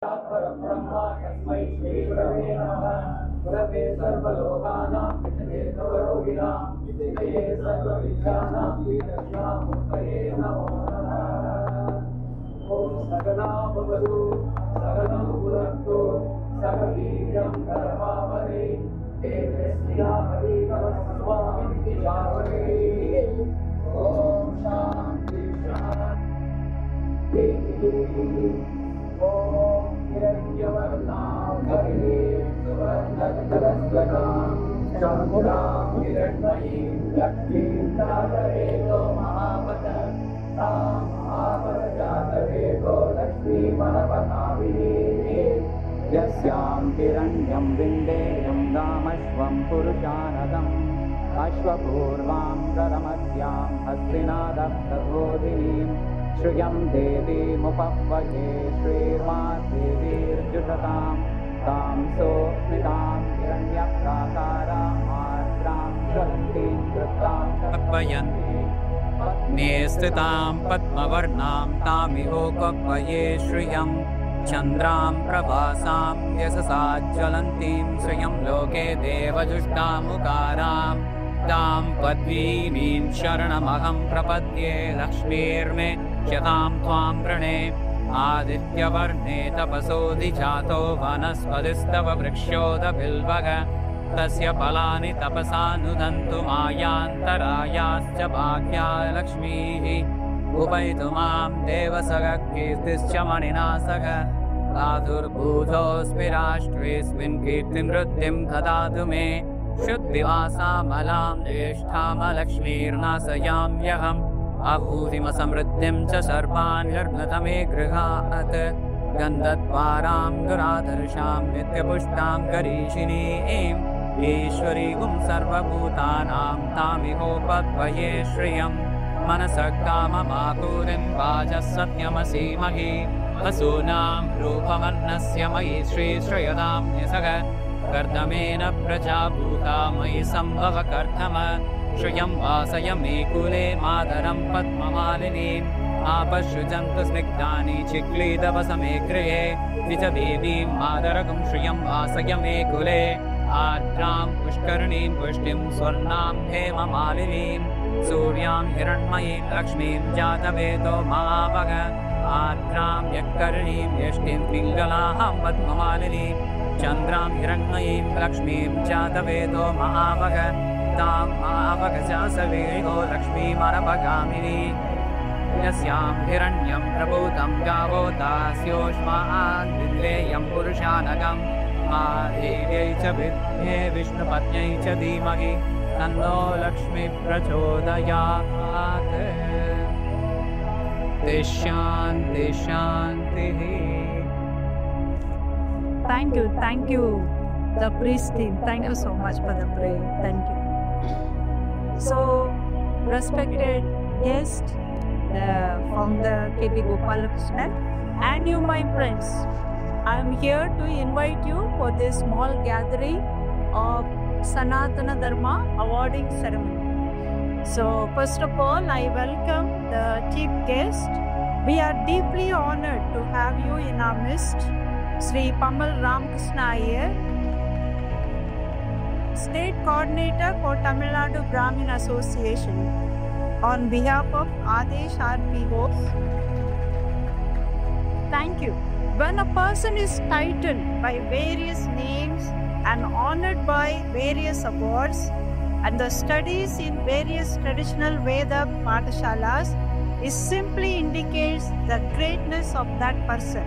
परब्रह्मा तस्मै श्री गुरवे नमः। गुरवे सर्वलोकानां विषये सर्वरोगिणां विषये सर्वविद्यानां दक्षिणामूर्तये नमो नमः। ॐ सकला भवतु सकलं पुनक्तु सकवीर्यं करवावहै तेजस्विनावधीतमस्तु ॐ शान्ति शान्ति। ॐ हिरण्यवर्णां हरिणीं सुवर्णकलशकां चन्द्रां हिरण्मयीं लक्ष्मीं जातवेदो महावत तां महावत जातवेदो लक्ष्मीमनपताविनीः यस्यां हिरण्यं विन्देयं रामश्वं पुरुषानदम् अश्वपूर्वां ररमस्यां हस्तिनादप्तबोधिनीं श्रियं देवीमुपह्वये श्रीर्वादेवीर्जुषतां तां सोऽस्मितां हिरण्यप्राकारामार्द्रां ज्वलन्तीं कृतां कप्पयन्ति पत्नी स्थितां पद्मवर्णां तामिहोपह्वये श्रियं चन्द्रां प्रभासां यशसा ज्वलन्तीं श्रियं लोके देवजुष्टामुकारां तां पद्मिनीं शरणमहं प्रपद्ये लक्ष्मीर्मे क्षतां त्वां वृणे आदित्यवर्णे तपसोऽधिजातो वनस्पतिस्तव वृक्षोदबिल्वग तस्य फलानि तपसानुदन्तु मायान्तरायाश्च भाग्या लक्ष्मीः उपैतु मां देवसगः कीर्तिश्च मणिना सह प्रादुर्भूतोऽस्मि राष्ट्रेऽस्मिन् कीर्तिमृद्धिं ददातु मे शुद्धिवासामलां ज्येष्ठामलक्ष्मीर्नाशयाम्यहम् अभूतिमसमृद्धिं च सर्वाण्यर्घत मे गृहात् गन्धद्वारां दुराधर्षां नित्यपुष्टां करीषिणीं ईश्वरीं सर्वभूतानां तामिहोपद्वये श्रियम् मनसः काममाकुरिं वाचः सत्यमसीमहि वसूनां रूपमन्नस्य मयि श्रीश्रयदां न्यसः कर्दमेन प्रजाभूता मयि सम्भव कर्दम श्रियं वासय मे कुले मातरं पद्ममालिनीम् आपश्रुजन्तु स्निग्धानि चिक्लीदवसमे गृहे द्विजदेवीं मातरकं श्रियं वासय मे कुले आर्द्रां पुष्करणीं पुष्टिं स्वर्णां हेममालिनीं सूर्यां हिरण्मयीं लक्ष्मीं जातवेदो महावग आर्द्रां यक्कर्णीं यष्टिं पिङ्गलां पद्ममालिनीं चन्द्रां हिरण्मयीं लक्ष्मीं जातवेदो महावग तां महावगजासवेदो लक्ष्मीमनपगामिनी यस्यां हिरण्यं प्रभूतं गावो दास्योष्मादिन्द्रेयं पुरुषानगं देव्यै च विद्ये विष्णुपत्न्यै च धीमहि तन्नो लक्ष्मी प्रचोदयात्। शान्ति शान्तिः। Thank you, the priest team. Thank you so much for the prayer. Thank you. So, respected guest, the founder KB Gopalakrishnan, and you, my friends, I am here to invite you for this small gathering of Sanatana Dharma awarding ceremony. So, first of all, I welcome the chief guest. We are deeply honored to have you in our midst, Sri Pamal Ramakrishna Iyer, State Coordinator for Tamil Nadu Brahmin Association. On behalf of Adesh RPO, thank you. When a person is titled by various names and honored by various awards, and the studies in various traditional Veda Pathshalas, it simply indicates the greatness of that person.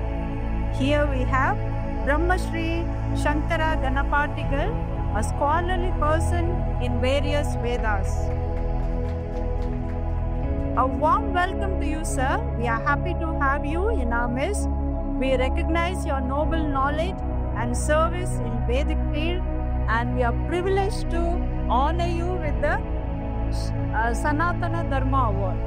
Here we have Brahmashri Shankara Ganapatigal, a scholarly person in various Vedas. A warm welcome to you, sir. We are happy to have you in our midst. We recognize your noble knowledge and service in Vedic field, and we are privileged to honor you with the Sanatana Dharma Award.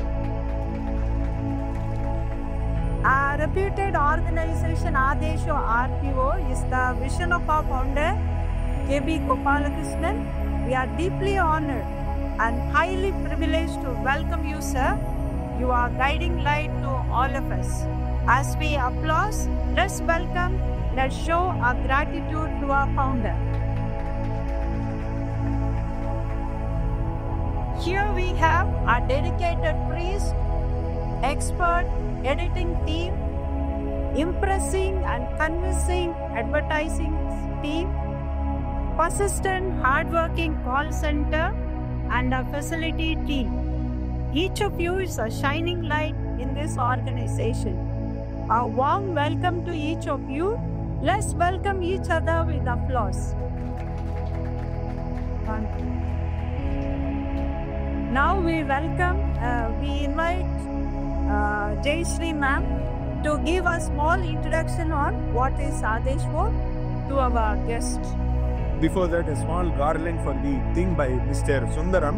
Our reputed organization Adesho RPO is the vision of our founder KB Gopalakrishnan. We are deeply honored and highly privileged to welcome you, sir. You are guiding light to all of us. As we applaud, let's welcome, let's show our gratitude to our founder. Here we have our dedicated priest, expert editing team, impressing and convincing advertising team, persistent hardworking call center, and a facility team. Each of you is a shining light in this organization. A warm welcome to each of you. Let's welcome each other with applause. Now we invite Jayashree ma'am to give a small introduction on what is Adesh Vote to our guest. Before that, a small garland for the thing by Mr. Sundaram,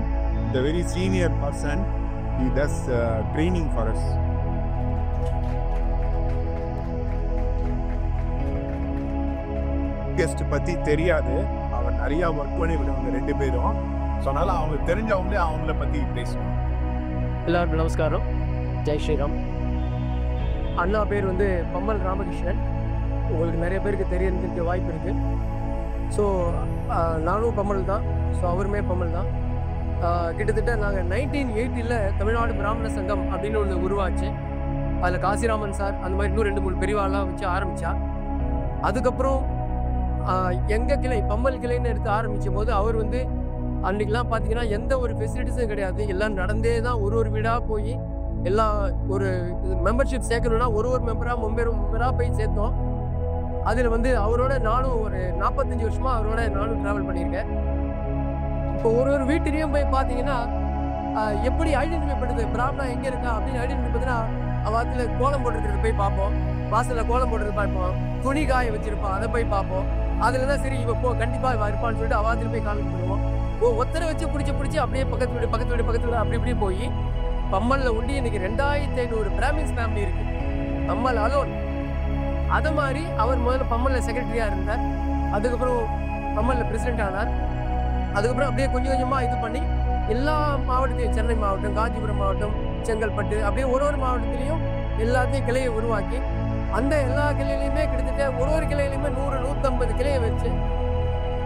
the very senior person. He does training for us. Guest பற்றி தெரியாது, அவர் நிறையா work பண்ணி விடுவாங்க 2 பேரும். So அதனால் அவங்க தெரிஞ்சவங்களே அவங்கள பற்றி பேசுவாங்க. எல்லாருக்கும் நமஸ்காரம், ஜெய் ஸ்ரீராம். அண்ணா பேர் வந்து பம்மல் ராமகிருஷ்ணன். உங்களுக்கு நிறைய பேருக்கு தெரியறதுக்கு வாய்ப்பு இருக்குது. ஸோ நானும் பம்மல் தான், ஸோ அவருமே பம்மல் தான். கிட்டத்தட்ட நாங்கள் 1980 தமிழ்நாடு பிராமண சங்கம் அப்படின்னு ஒன்று உருவாச்சு. அதில் காசிராமன் சார் அந்த மாதிரி இன்னும் 2-3 பெரியவாள்லாம் வச்சு ஆரம்பித்தா. அதுக்கப்புறம் எங்கள் கிளை பம்மல் கிளைன்னு எடுத்து ஆரம்பிக்கும் போது அவர் வந்து அன்றைக்கெலாம் பார்த்தீங்கன்னா எந்த ஒரு ஃபெசிலிட்டிஸும் கிடையாது. எல்லாம் நடந்தே தான் ஒரு வீடாக போய் எல்லாம் ஒரு மெம்பர்ஷிப் சேர்க்கணுன்னா ஒரு மெம்பராக போய் சேர்த்தோம். அதில் வந்து அவரோட நானும் ஒரு 45 வருஷமாக அவரோட நானும் ட்ராவல் பண்ணியிருக்கேன். இப்போ ஒரு வீட்டிலையும் போய் பார்த்தீங்கன்னா எப்படி ஐடென்டிஃபை பண்ணுறது, பிராமணா எங்கே இருக்கா அப்படின்னு ஐடென்டிஃபை பண்ணுன்னா அவத்தில் கோலம் போட்டுருக்கிறது போய் பார்ப்போம். வாசலில் கோலம் போட்டுறது பார்ப்போம். துணி காய வச்சுருப்பான், அதை போய் பார்ப்போம். அதில் தான் சரி இவ கண்டிப்பாக இருப்பான்னு சொல்லிட்டு அவாத்தில் போய் காலம் பண்ணுவோம். ஒருத்தரை வச்சு பிடிச்சி அப்படியே பக்கத்து வீடு அப்படி இப்படி போய் பம்மலில் உண்டி இன்னைக்கு 2500 பிராமின்ஸ் ஃபேமிலி இருக்குது பம்மல் அலோன். அது மாதிரி அவர் முதல்ல பம்மலில் செக்ரட்டரியாக இருந்தார். அதுக்கப்புறம் பம்மலில் பிரசிடென்ட் ஆனார். அதுக்கப்புறம் அப்படியே கொஞ்சம் கொஞ்சமாக இது பண்ணி எல்லா மாவட்டத்தையும், சென்னை மாவட்டம், காஞ்சிபுரம் மாவட்டம், செங்கல்பட்டு, அப்படியே ஒரு மாவட்டத்திலையும் எல்லாத்தையும் கிளையை உருவாக்கி அந்த எல்லா கிளையிலையுமே கிட்டத்தட்ட ஒரு கிளையிலையுமே 100-150 கிளையை வச்சு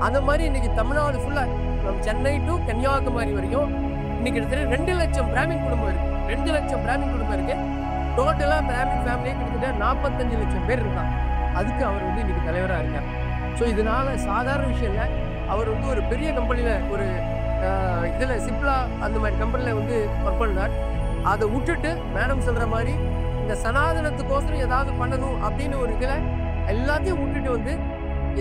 அந்த மாதிரி இன்னைக்கு தமிழ்நாடு ஃபுல்லாக நம்ம சென்னை டு கன்னியாகுமரி வரைக்கும் இன்னைக்கு கிட்டத்தட்ட 2 லட்சம் பிராமின் குடும்பம் இருக்குது. 2 லட்சம் பிராமின் குடும்பம் இருக்குது. டோட்டலாக பிராமின் ஃபேமிலியே கிட்டத்தட்ட 45 லட்சம் பேர் இருக்காங்க. அதுக்கு அவர் வந்து இன்னைக்கு தலைவராக இருக்கார். ஸோ இதனால சாதாரண விஷயம் இல்லை. அவர் வந்து ஒரு பெரிய கம்பெனியில் ஒரு இதில் சிப்லா அந்த மாதிரி கம்பெனியில் வந்து ஒர்க் பண்ணார். அதை விட்டுட்டு மேடம் சொல்கிற மாதிரி இந்த சனாதனத்துக்கோசரம் ஏதாவது பண்ணணும் அப்படின்னு ஒரு இதில் எல்லாத்தையும் விட்டுட்டு வந்து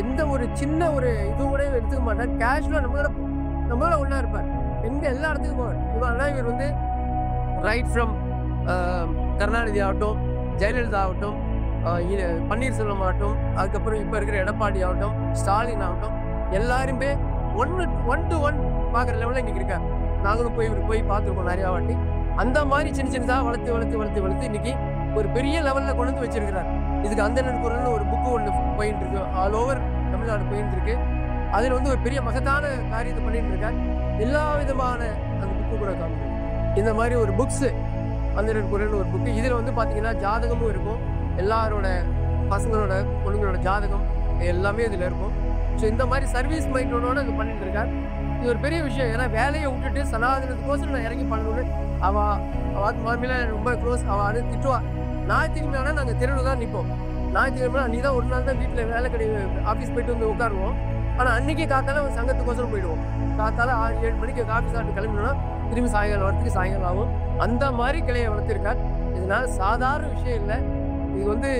எந்த ஒரு சின்ன ஒரு இது கூட எடுத்துக்க மாட்டார். கேஷுவலாக நம்மளோட ஒன்றா இருப்பார். எங்கே எல்லா இடத்துக்கும் போவார். இவர் வந்து ரைட் ஃப்ரம் கருணாநிதி ஆகட்டும், ஜெயலலிதா ஆகட்டும், பன்னீர்செல்வம் ஆகட்டும், அதுக்கப்புறம் இப்போ இருக்கிற எடப்பாடி ஆகட்டும், ஸ்டாலின் ஆகட்டும், எல்லாருமே 1-to-1 பார்க்குற லெவலில் இன்றைக்கி இருக்கார். நாங்களும் போய் பார்த்துருக்கோம் நிறையா வாட்டி. அந்த மாதிரி சின்னதாக வளர்த்து இன்னைக்கு ஒரு பெரிய லெவலில் கொண்டு வந்து வச்சிருக்கிறார். இதுக்கு அந்தணன் குரல்னு ஒரு புக்கு ஒன்று போயிட்டு இருக்கு, ஆல் ஓவர் தமிழ்நாடு போயிட்டு இருக்கு. அதில் வந்து ஒரு பெரிய மகத்தான காரியத்தை பண்ணிட்டு இருக்கார். எல்லா விதமான அந்த புக்கு கூட காமிக்கும். இந்த மாதிரி ஒரு புக்ஸு, அந்தணன் குரல்னு ஒரு புக்கு. இதில் வந்து பார்த்தீங்கன்னா ஜாதகமும் இருக்கும், எல்லாரோட பசங்களோட பொண்ணுங்களோட ஜாதகம் எல்லாமே இதில் இருக்கும். ஸோ இந்த மாதிரி சர்வீஸ் மைண்டோட இது பண்ணிட்டு இருக்கார். இது ஒரு பெரிய விஷயம். ஏன்னா வேலையை விட்டுட்டு சனாதனத்துக்கோசரம் நான் இறங்கி பண்ணணும்னு அவள் மாமியில ரொம்ப க்ளோஸ். அவள் திட்டுவா. ஞாயிற்றுக்கிழமை ஆனால் நாங்கள் தெருவில் தான் நிற்போம். ஞாயிற்றுக்கிழமை நீ தான் ஒரு நாள் தான் வீட்டில் வேலை கிடையாது, ஆஃபீஸ் போயிட்டு வந்து உட்காருவோம். ஆனால் அன்றைக்கி காத்தால சங்கத்துக்கோசரம் போயிடுவோம். காத்தால 6-7 மணிக்கு ஆஃபீஸ் ஆட்டு கிளம்பினோன்னா திரும்பி சாயங்காலம் வரத்துக்கு சாயங்காலம் ஆகும். அந்த மாதிரி கிளையை வளர்த்துருக்கார். இதனால சாதாரண விஷயம் இல்லை. இது வந்து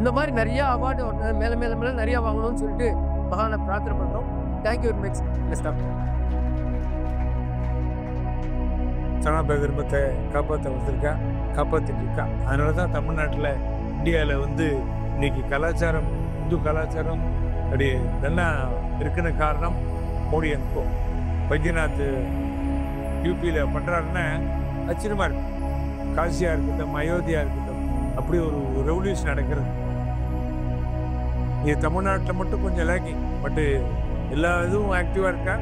இந்த மாதிரி நிறையா அவார்டு மேலே நிறையா வாங்கணும்னு சொல்லிட்டு மகானை பிரார்த்தனை பண்ணுறோம். Thank you very much. சனாதன தர்மத்தை காப்பாற்றிட்டு இருக்கா. அதனால தான் தமிழ்நாட்டில், இந்தியாவில் வந்து இன்னைக்கு கலாச்சாரம், இந்து கலாச்சாரம் அப்படி நல்லா இருக்குன்னு காரணம் மோடி அனுப்போ. பைத்யநாத் யூபியில் பண்ணுறாருன்னா ஆச்சரியமாக இருக்கு. காசியாக இருக்கட்டும், அயோத்தியா இருக்கட்டும், அப்படி ஒரு ரெவல்யூஷன் நடக்கிறது. இது தமிழ்நாட்டில் மட்டும் கொஞ்சம் லேக்கிங். பட்டு எல்லா இதுவும் ஆக்டிவாக இருக்கா.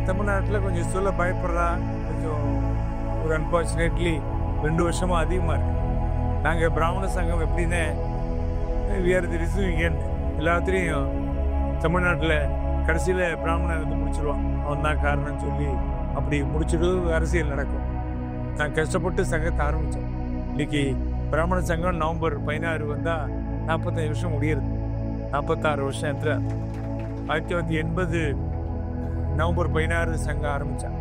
தமிழ்நாட்டில் கொஞ்சம் சொல்ல பயப்படுறா. கொஞ்சம் ஒரு அன்ஃபார்ச்சுனேட்லி 2 வருஷமாக அதிகமாக இருக்கு. நாங்கள் பிராமண சங்கம் எப்படின்னு விஆர் தி ரிசீவிங் எண்ட். எல்லாத்துலேயும் தமிழ்நாட்டில் கடைசியில் பிராமணன் வந்து முடிச்சிடுவான், அவன் தான் காரணம்னு சொல்லி அப்படி முடிச்சுட்டு அரசியல் நடக்கும். நான் கஷ்டப்பட்டு சங்கத்தை ஆரம்பித்தேன். இன்றைக்கி பிராமண சங்கம் நவம்பர் 16 வந்தால் 45 வருஷம் முடியுது. 46 வருஷத்தில் 1980 நவம்பர் 16 சங்கம் ஆரம்பித்தான்.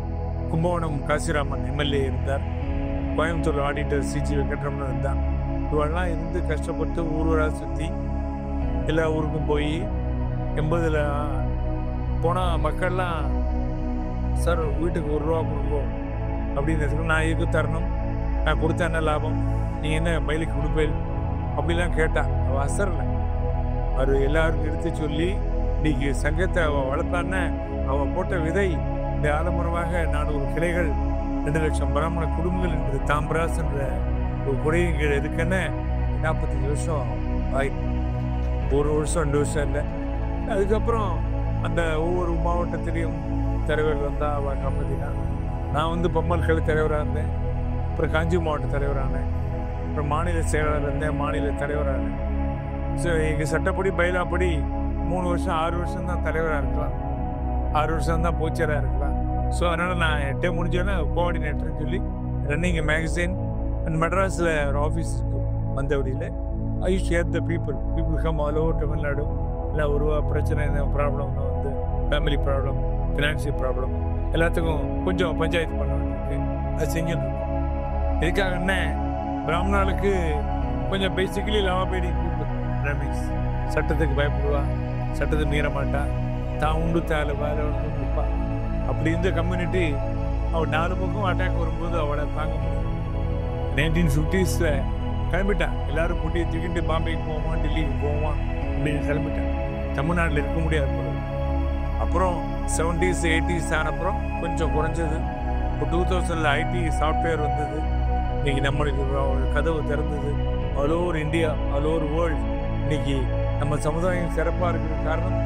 கும்பகோணம் காசிராமன் எம்எல்ஏ இருந்தார், கோயம்புத்தூர் ஆடிட்டர் சிஜி வெங்கட்ரமன் இருந்தான். இவெல்லாம் இருந்து கஷ்டப்பட்டு ஊராக சுற்றி எல்லா ஊருக்கும் போய் 80 போனால் மக்கள்லாம் சார் வீட்டுக்கு 1 ரூபா கொடுப்போம் அப்படின்னு நான் இதுக்கு தரணும், நான் கொடுத்தா என்ன லாபம், நீ என்ன மயிலுக்கு கொடுப்பேன் அப்படிலாம் கேட்டான். அவள் அசரலை. அவர் எல்லாருக்கும் எடுத்து சொல்லி இன்னைக்கு சங்கத்தை அவள் வளர்த்தான்னு அவள் போட்ட விதை இந்த ஆலமரமாக 400 கிளைகள் 2 லட்சம் பிராமண குடும்பங்கள் என்று தாம்பராஸ் என்ற ஒரு குடையின் கீழே இருக்குன்னு 45 வருஷம் ஆயிடுச்சு. 1 வருஷம் 2 வருஷம் இல்லை. அதுக்கப்புறம் அந்த ஒவ்வொரு மாவட்டத்திலையும் தலைவர் வந்தால் அவள் காப்பாற்றினா. நான் வந்து பம்மல் கலை தலைவராக இருந்தேன், அப்புறம் காஞ்சி மாவட்ட தலைவரானேன், அப்புறம் மாநில செயலாளர் இருந்தேன், மாநில தலைவரானேன். ஸோ எங்கள் சட்டப்படி பைலாப்படி 3 வருஷம் 6 வருஷம் தான் தலைவராக இருக்கலாம், 6 வருஷம் தான் போச்சராக இருக்கலாம். ஸோ அதனால் நான் 8 முடிஞ்சோன்னா கோஆர்டினேட்டர்னு சொல்லி ரன்னிங் மேகசின் அண்ட் மெட்ராஸில் ஒரு ஆஃபீஸ் இருக்குது மந்தவடியில். I share the people come all over Tamil Nadu. இல்லை ஒரு பிரச்சனை ப்ராப்ளம் வந்து ஃபேமிலி ப்ராப்ளம், ஃபினான்ஷியல் ப்ராப்ளம், எல்லாத்துக்கும் கொஞ்சம் பஞ்சாயத்து பண்ண வேண்டியிருக்கு. அது செஞ்சுட்டு இருக்கோம். இதுக்காக என்ன பிராமணாளுக்கு கொஞ்சம் பேசிக்கலி லாபபேடி பிராமின்ஸ் சட்டத்துக்கு பயப்படுவா, சட்டத்தை மீற மாட்டா, தான் உண்டு தாழ வேலை கொடுப்பா. அப்படி இருந்த கம்யூனிட்டி அவள் 4 பக்கம் அட்டாக் வரும்போது அவளை தாங்க முடியும். 1950s கிளம்பிட்டான். எல்லாரும் குட்டியை தூக்கிட்டு பாம்பேக்கு போவான், டெல்லிக்கு போவான் அப்படின்னு கிளம்பிட்டான். தமிழ்நாட்டில் இருக்க முடியாது போல. அப்புறம் 70s 80s ஆனப்புறம் கொஞ்சம் குறைஞ்சது. இப்போ 2000 ஐடி சாஃப்ட்வேர் வந்தது. இன்னைக்கு நம்மளுக்கு கதவு திறந்தது. All over India, all over world இன்னைக்கு நம்ம சமுதாயம் சிறப்பாக இருக்கிற காரணம்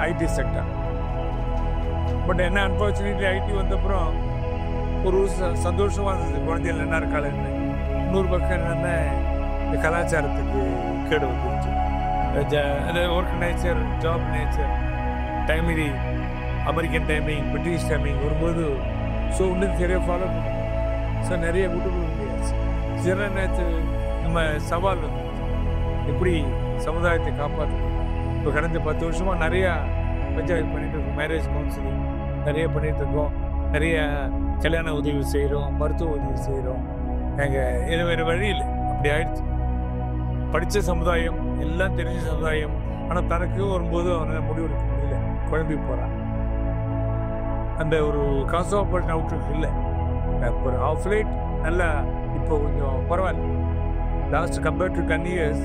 ஐடி செக்டர். பட் என்ன அன்ஃபார்ச்சுனேட்லி ஐடி வந்தப்புறம் ஒரு சந்தோஷமாக இருந்தது. குழந்தைகள் என்ன இருக்காள், இன்னொரு பக்கம் என்னென்ன இந்த கலாச்சாரத்துக்கு கேடு வந்துருச்சு. அந்த work nature, job nature, timing, American timing, British timing வரும்போது ஸோ இன்னும் சரியாக ஃபாலோ பண்ணும். ஸோ நிறைய விட்டு கொடுக்க முடியாது. சில நேற்று நம்ம சவால் வந்து எப்படி சமுதாயத்தை காப்பாற்றணும். இப்போ கடந்த 10 வருஷமாக நிறையா பஞ்சாயத்து பண்ணிகிட்டு இருக்கோம், மேரேஜ் கவுன்சிலிங் நிறைய பண்ணிகிட்டு இருக்கோம், நிறைய கல்யாண உதவி செய்கிறோம், மருத்துவ உதவி செய்கிறோம். எங்கள் இது வேறு வழி இல்லை, அப்படி ஆயிடுச்சு. படித்த சமுதாயம், எல்லாம் தெரிஞ்ச சமுதாயம், ஆனால் தனக்கு வரும்போது அவனை முடிவெடுக்க முடியல, குழம்பி போகிறான். அந்த ஒரு காசோபல்ட் அவுட்லுக் இல்லை. ஒரு ஹாஃப் லைட் நல்லா இப்போ கொஞ்சம் பரவாயில்ல. லாஸ்ட் கம்பேர்ட் டு 10 இயர்ஸ்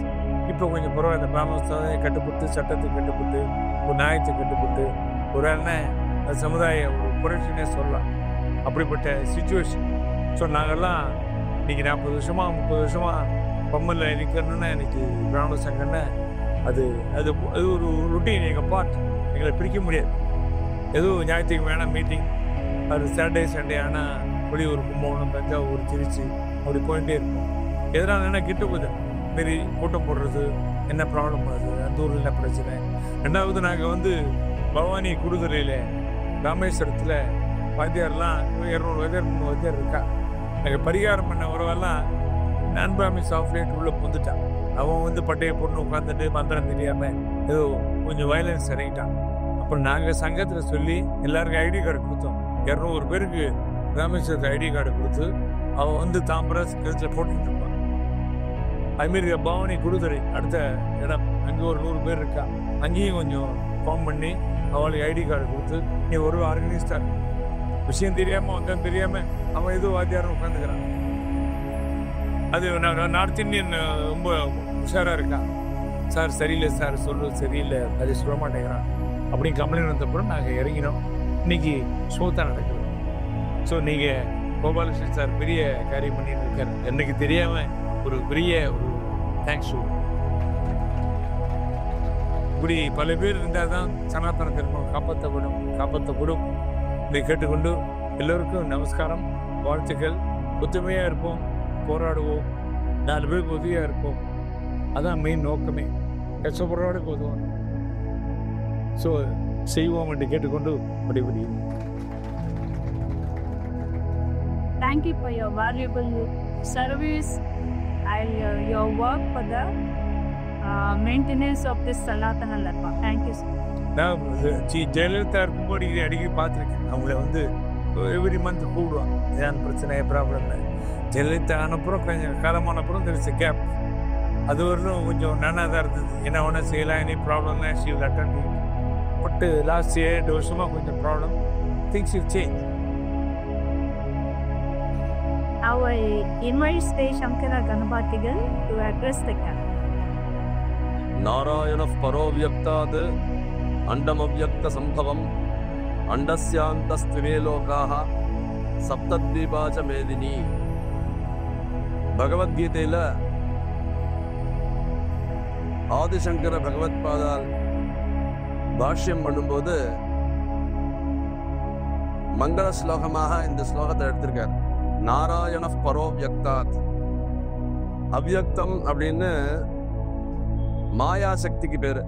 இப்போ கொஞ்சம் பரவாயில்ல. பிராமண சமுதாயம் கட்டுப்பட்டு, சட்டத்துக்கு கட்டுப்பட்டு, ஒரு நியாயத்துக்கு கட்டுப்பட்டு, ஒரு அண்ணன் அந்த சமுதாய ஒரு புரட்சினே சொல்லலாம். அப்படிப்பட்ட சுச்சுவேஷன். ஸோ நாங்கள்லாம் இன்றைக்கி 40 வருஷமாக 30 வருஷமாக பம்மலில் நிற்கணுன்னு எனக்கு பிராமண சங்கம்னு அது அது அது ஒரு ருட்டீன், எங்கள் பார்ட். எங்களை பிரிக்க முடியாது. எதுவும் ஞாயிற்றுக்கு வேணால் மீட்டிங், அது சாட்டர்டே சண்டே ஆனால் வெளியூர் கும்பகோணம், தஞ்சாவூர், திருச்சி அப்படி போயிட்டே இருக்கும். எதனால் என்ன கிட்ட போகுது மாரி கூட்டம் போடுறது, என்ன ப்ராப்ளம் ஆகுது, அந்த ஊரில் என்ன பிரச்சனை. 2வது நாங்கள் வந்து பவானி குடுதுறையில் ராமேஸ்வரத்தில் வாத்தியார்லாம் 200 வாத்தியார் 300 வாத்தியார் இருக்கா. நாங்கள் பரிகாரம் பண்ண உறவெல்லாம் நான்பிராமி சாஃப்ட்வேர் உள்ளே புந்துட்டான். அவன் வந்து பட்டையை பொண்ணு உட்காந்துட்டு மந்திரம் தெரியாமல் ஏதோ கொஞ்சம் வயலன்ஸ் இறங்கிட்டான். அப்புறம் நாங்கள் சங்கத்தில் சொல்லி எல்லாருக்கும் ஐடி கார்டு கொடுத்தோம். 200 பேருக்கு ராமேஸ்வரத்துக்கு ஐடி கார்டு கொடுத்து அவன் வந்து தாம்பராஸ் கருத்தில் போட்டுட்டு இருப்பான். அதுமாரி பவானி குடுதுறை அடுத்த இடம், அங்கே ஒரு 100 பேர் இருக்கா. அங்கேயும் கொஞ்சம் ஃபார்ம் பண்ணி அவளுக்கு ஐடி கார்டு கொடுத்து நீ ஒரு ஆர்கனைஸ்டாக விஷயம் தெரியாமல் வந்தான் தெரியாமல் அவன் ஏதோ வாத்தியாரம் உட்காந்துக்கிறான். அது நார்த் இந்தியன் ரொம்ப உஷாராக இருக்கான். சார் சரியில்லை சார், சொல்கிறது சரியில்லை, அது சொல்ல மாட்டேங்கிறான் அப்படின்னு கம்ப்ளைண்ட் வந்தப்புறம் நாங்கள் இறங்கினோம். இன்னைக்கு ஸ்மூத்தாக நடக்குது. ஸோ நீங்கள் கோபாலகிருஷ்ணன் சார் பெரிய காரியம் பண்ணிட்டு இருக்காரு. எனக்கு தெரியாமல் ஒரு பெரிய ஒரு தேங்க்ஸ் டு. இப்படி பல பேர் இருந்தால் தான் சனாதன தர்மம் காப்பாற்றப்படும். இதை கேட்டுக்கொண்டு எல்லோருக்கும் நமஸ்காரம், வாழ்த்துக்கள். ஒத்துமையாக இருப்போம், போராடுவோம், 4 பேருக்கு உதவியாக இருப்போம். அதான் மெயின் நோக்கமே. கஷ்டப்படுறோட உதவும். ஸோ செய்வோம் என்று கேட்டுக்கொண்டு முடிவடையும். Thank you for your valuable service and your work for the maintenance of this Sanatana Dharma. Thank you, sir. நான் ஜெயலலிதா இருக்கும்போது இதை அடிக்கடி பார்த்துருக்கேன். அவங்கள வந்து எவ்ரி மந்த் கூப்பிடுவான். ஏன் பிரச்சனை ப்ராப்ளம் இல்லை. ஜெயலலிதா ஆனப்புறம் கொஞ்சம் காலமானப்புறம் தெரிஞ்ச கேப் அது வரலும் கொஞ்சம் நல்லா தான் இருந்தது. என்ன ஒன்றா செய்யலாம், எனி ப்ராப்ளம்னா she will attend to it. But last 7 வருஷமாக கொஞ்சம் problem. Things will change. Now I invite Sri Shankara Ganapathigal to address the camp. ನಾರಾಯಣ ಪರೋವ್ಯಕ್ತಾದ್ ಅಂಡಮವ್ಯಕ್ತ ಸಂಭವಂ ಅಂಡಸ್ಯಾಂತಸ್ತ್ರಿವೇ ಲೋಕಾಃ ಸಪ್ತದ್ವೀಪಾ ಚ ಮೇದಿನಿ. பகவத்கீதையில் ஆதிசங்கர பகவத்பாதால் பாஷ்யம் பண்ணும்போது மங்கள ஸ்லோகமாக இந்த ஸ்லோகத்தை எடுத்திருக்கார். நாராயண பரோவ்யக்தாத். அவ்யக்தம் அப்படின்னு மாயாசக்திக்கு பேரு.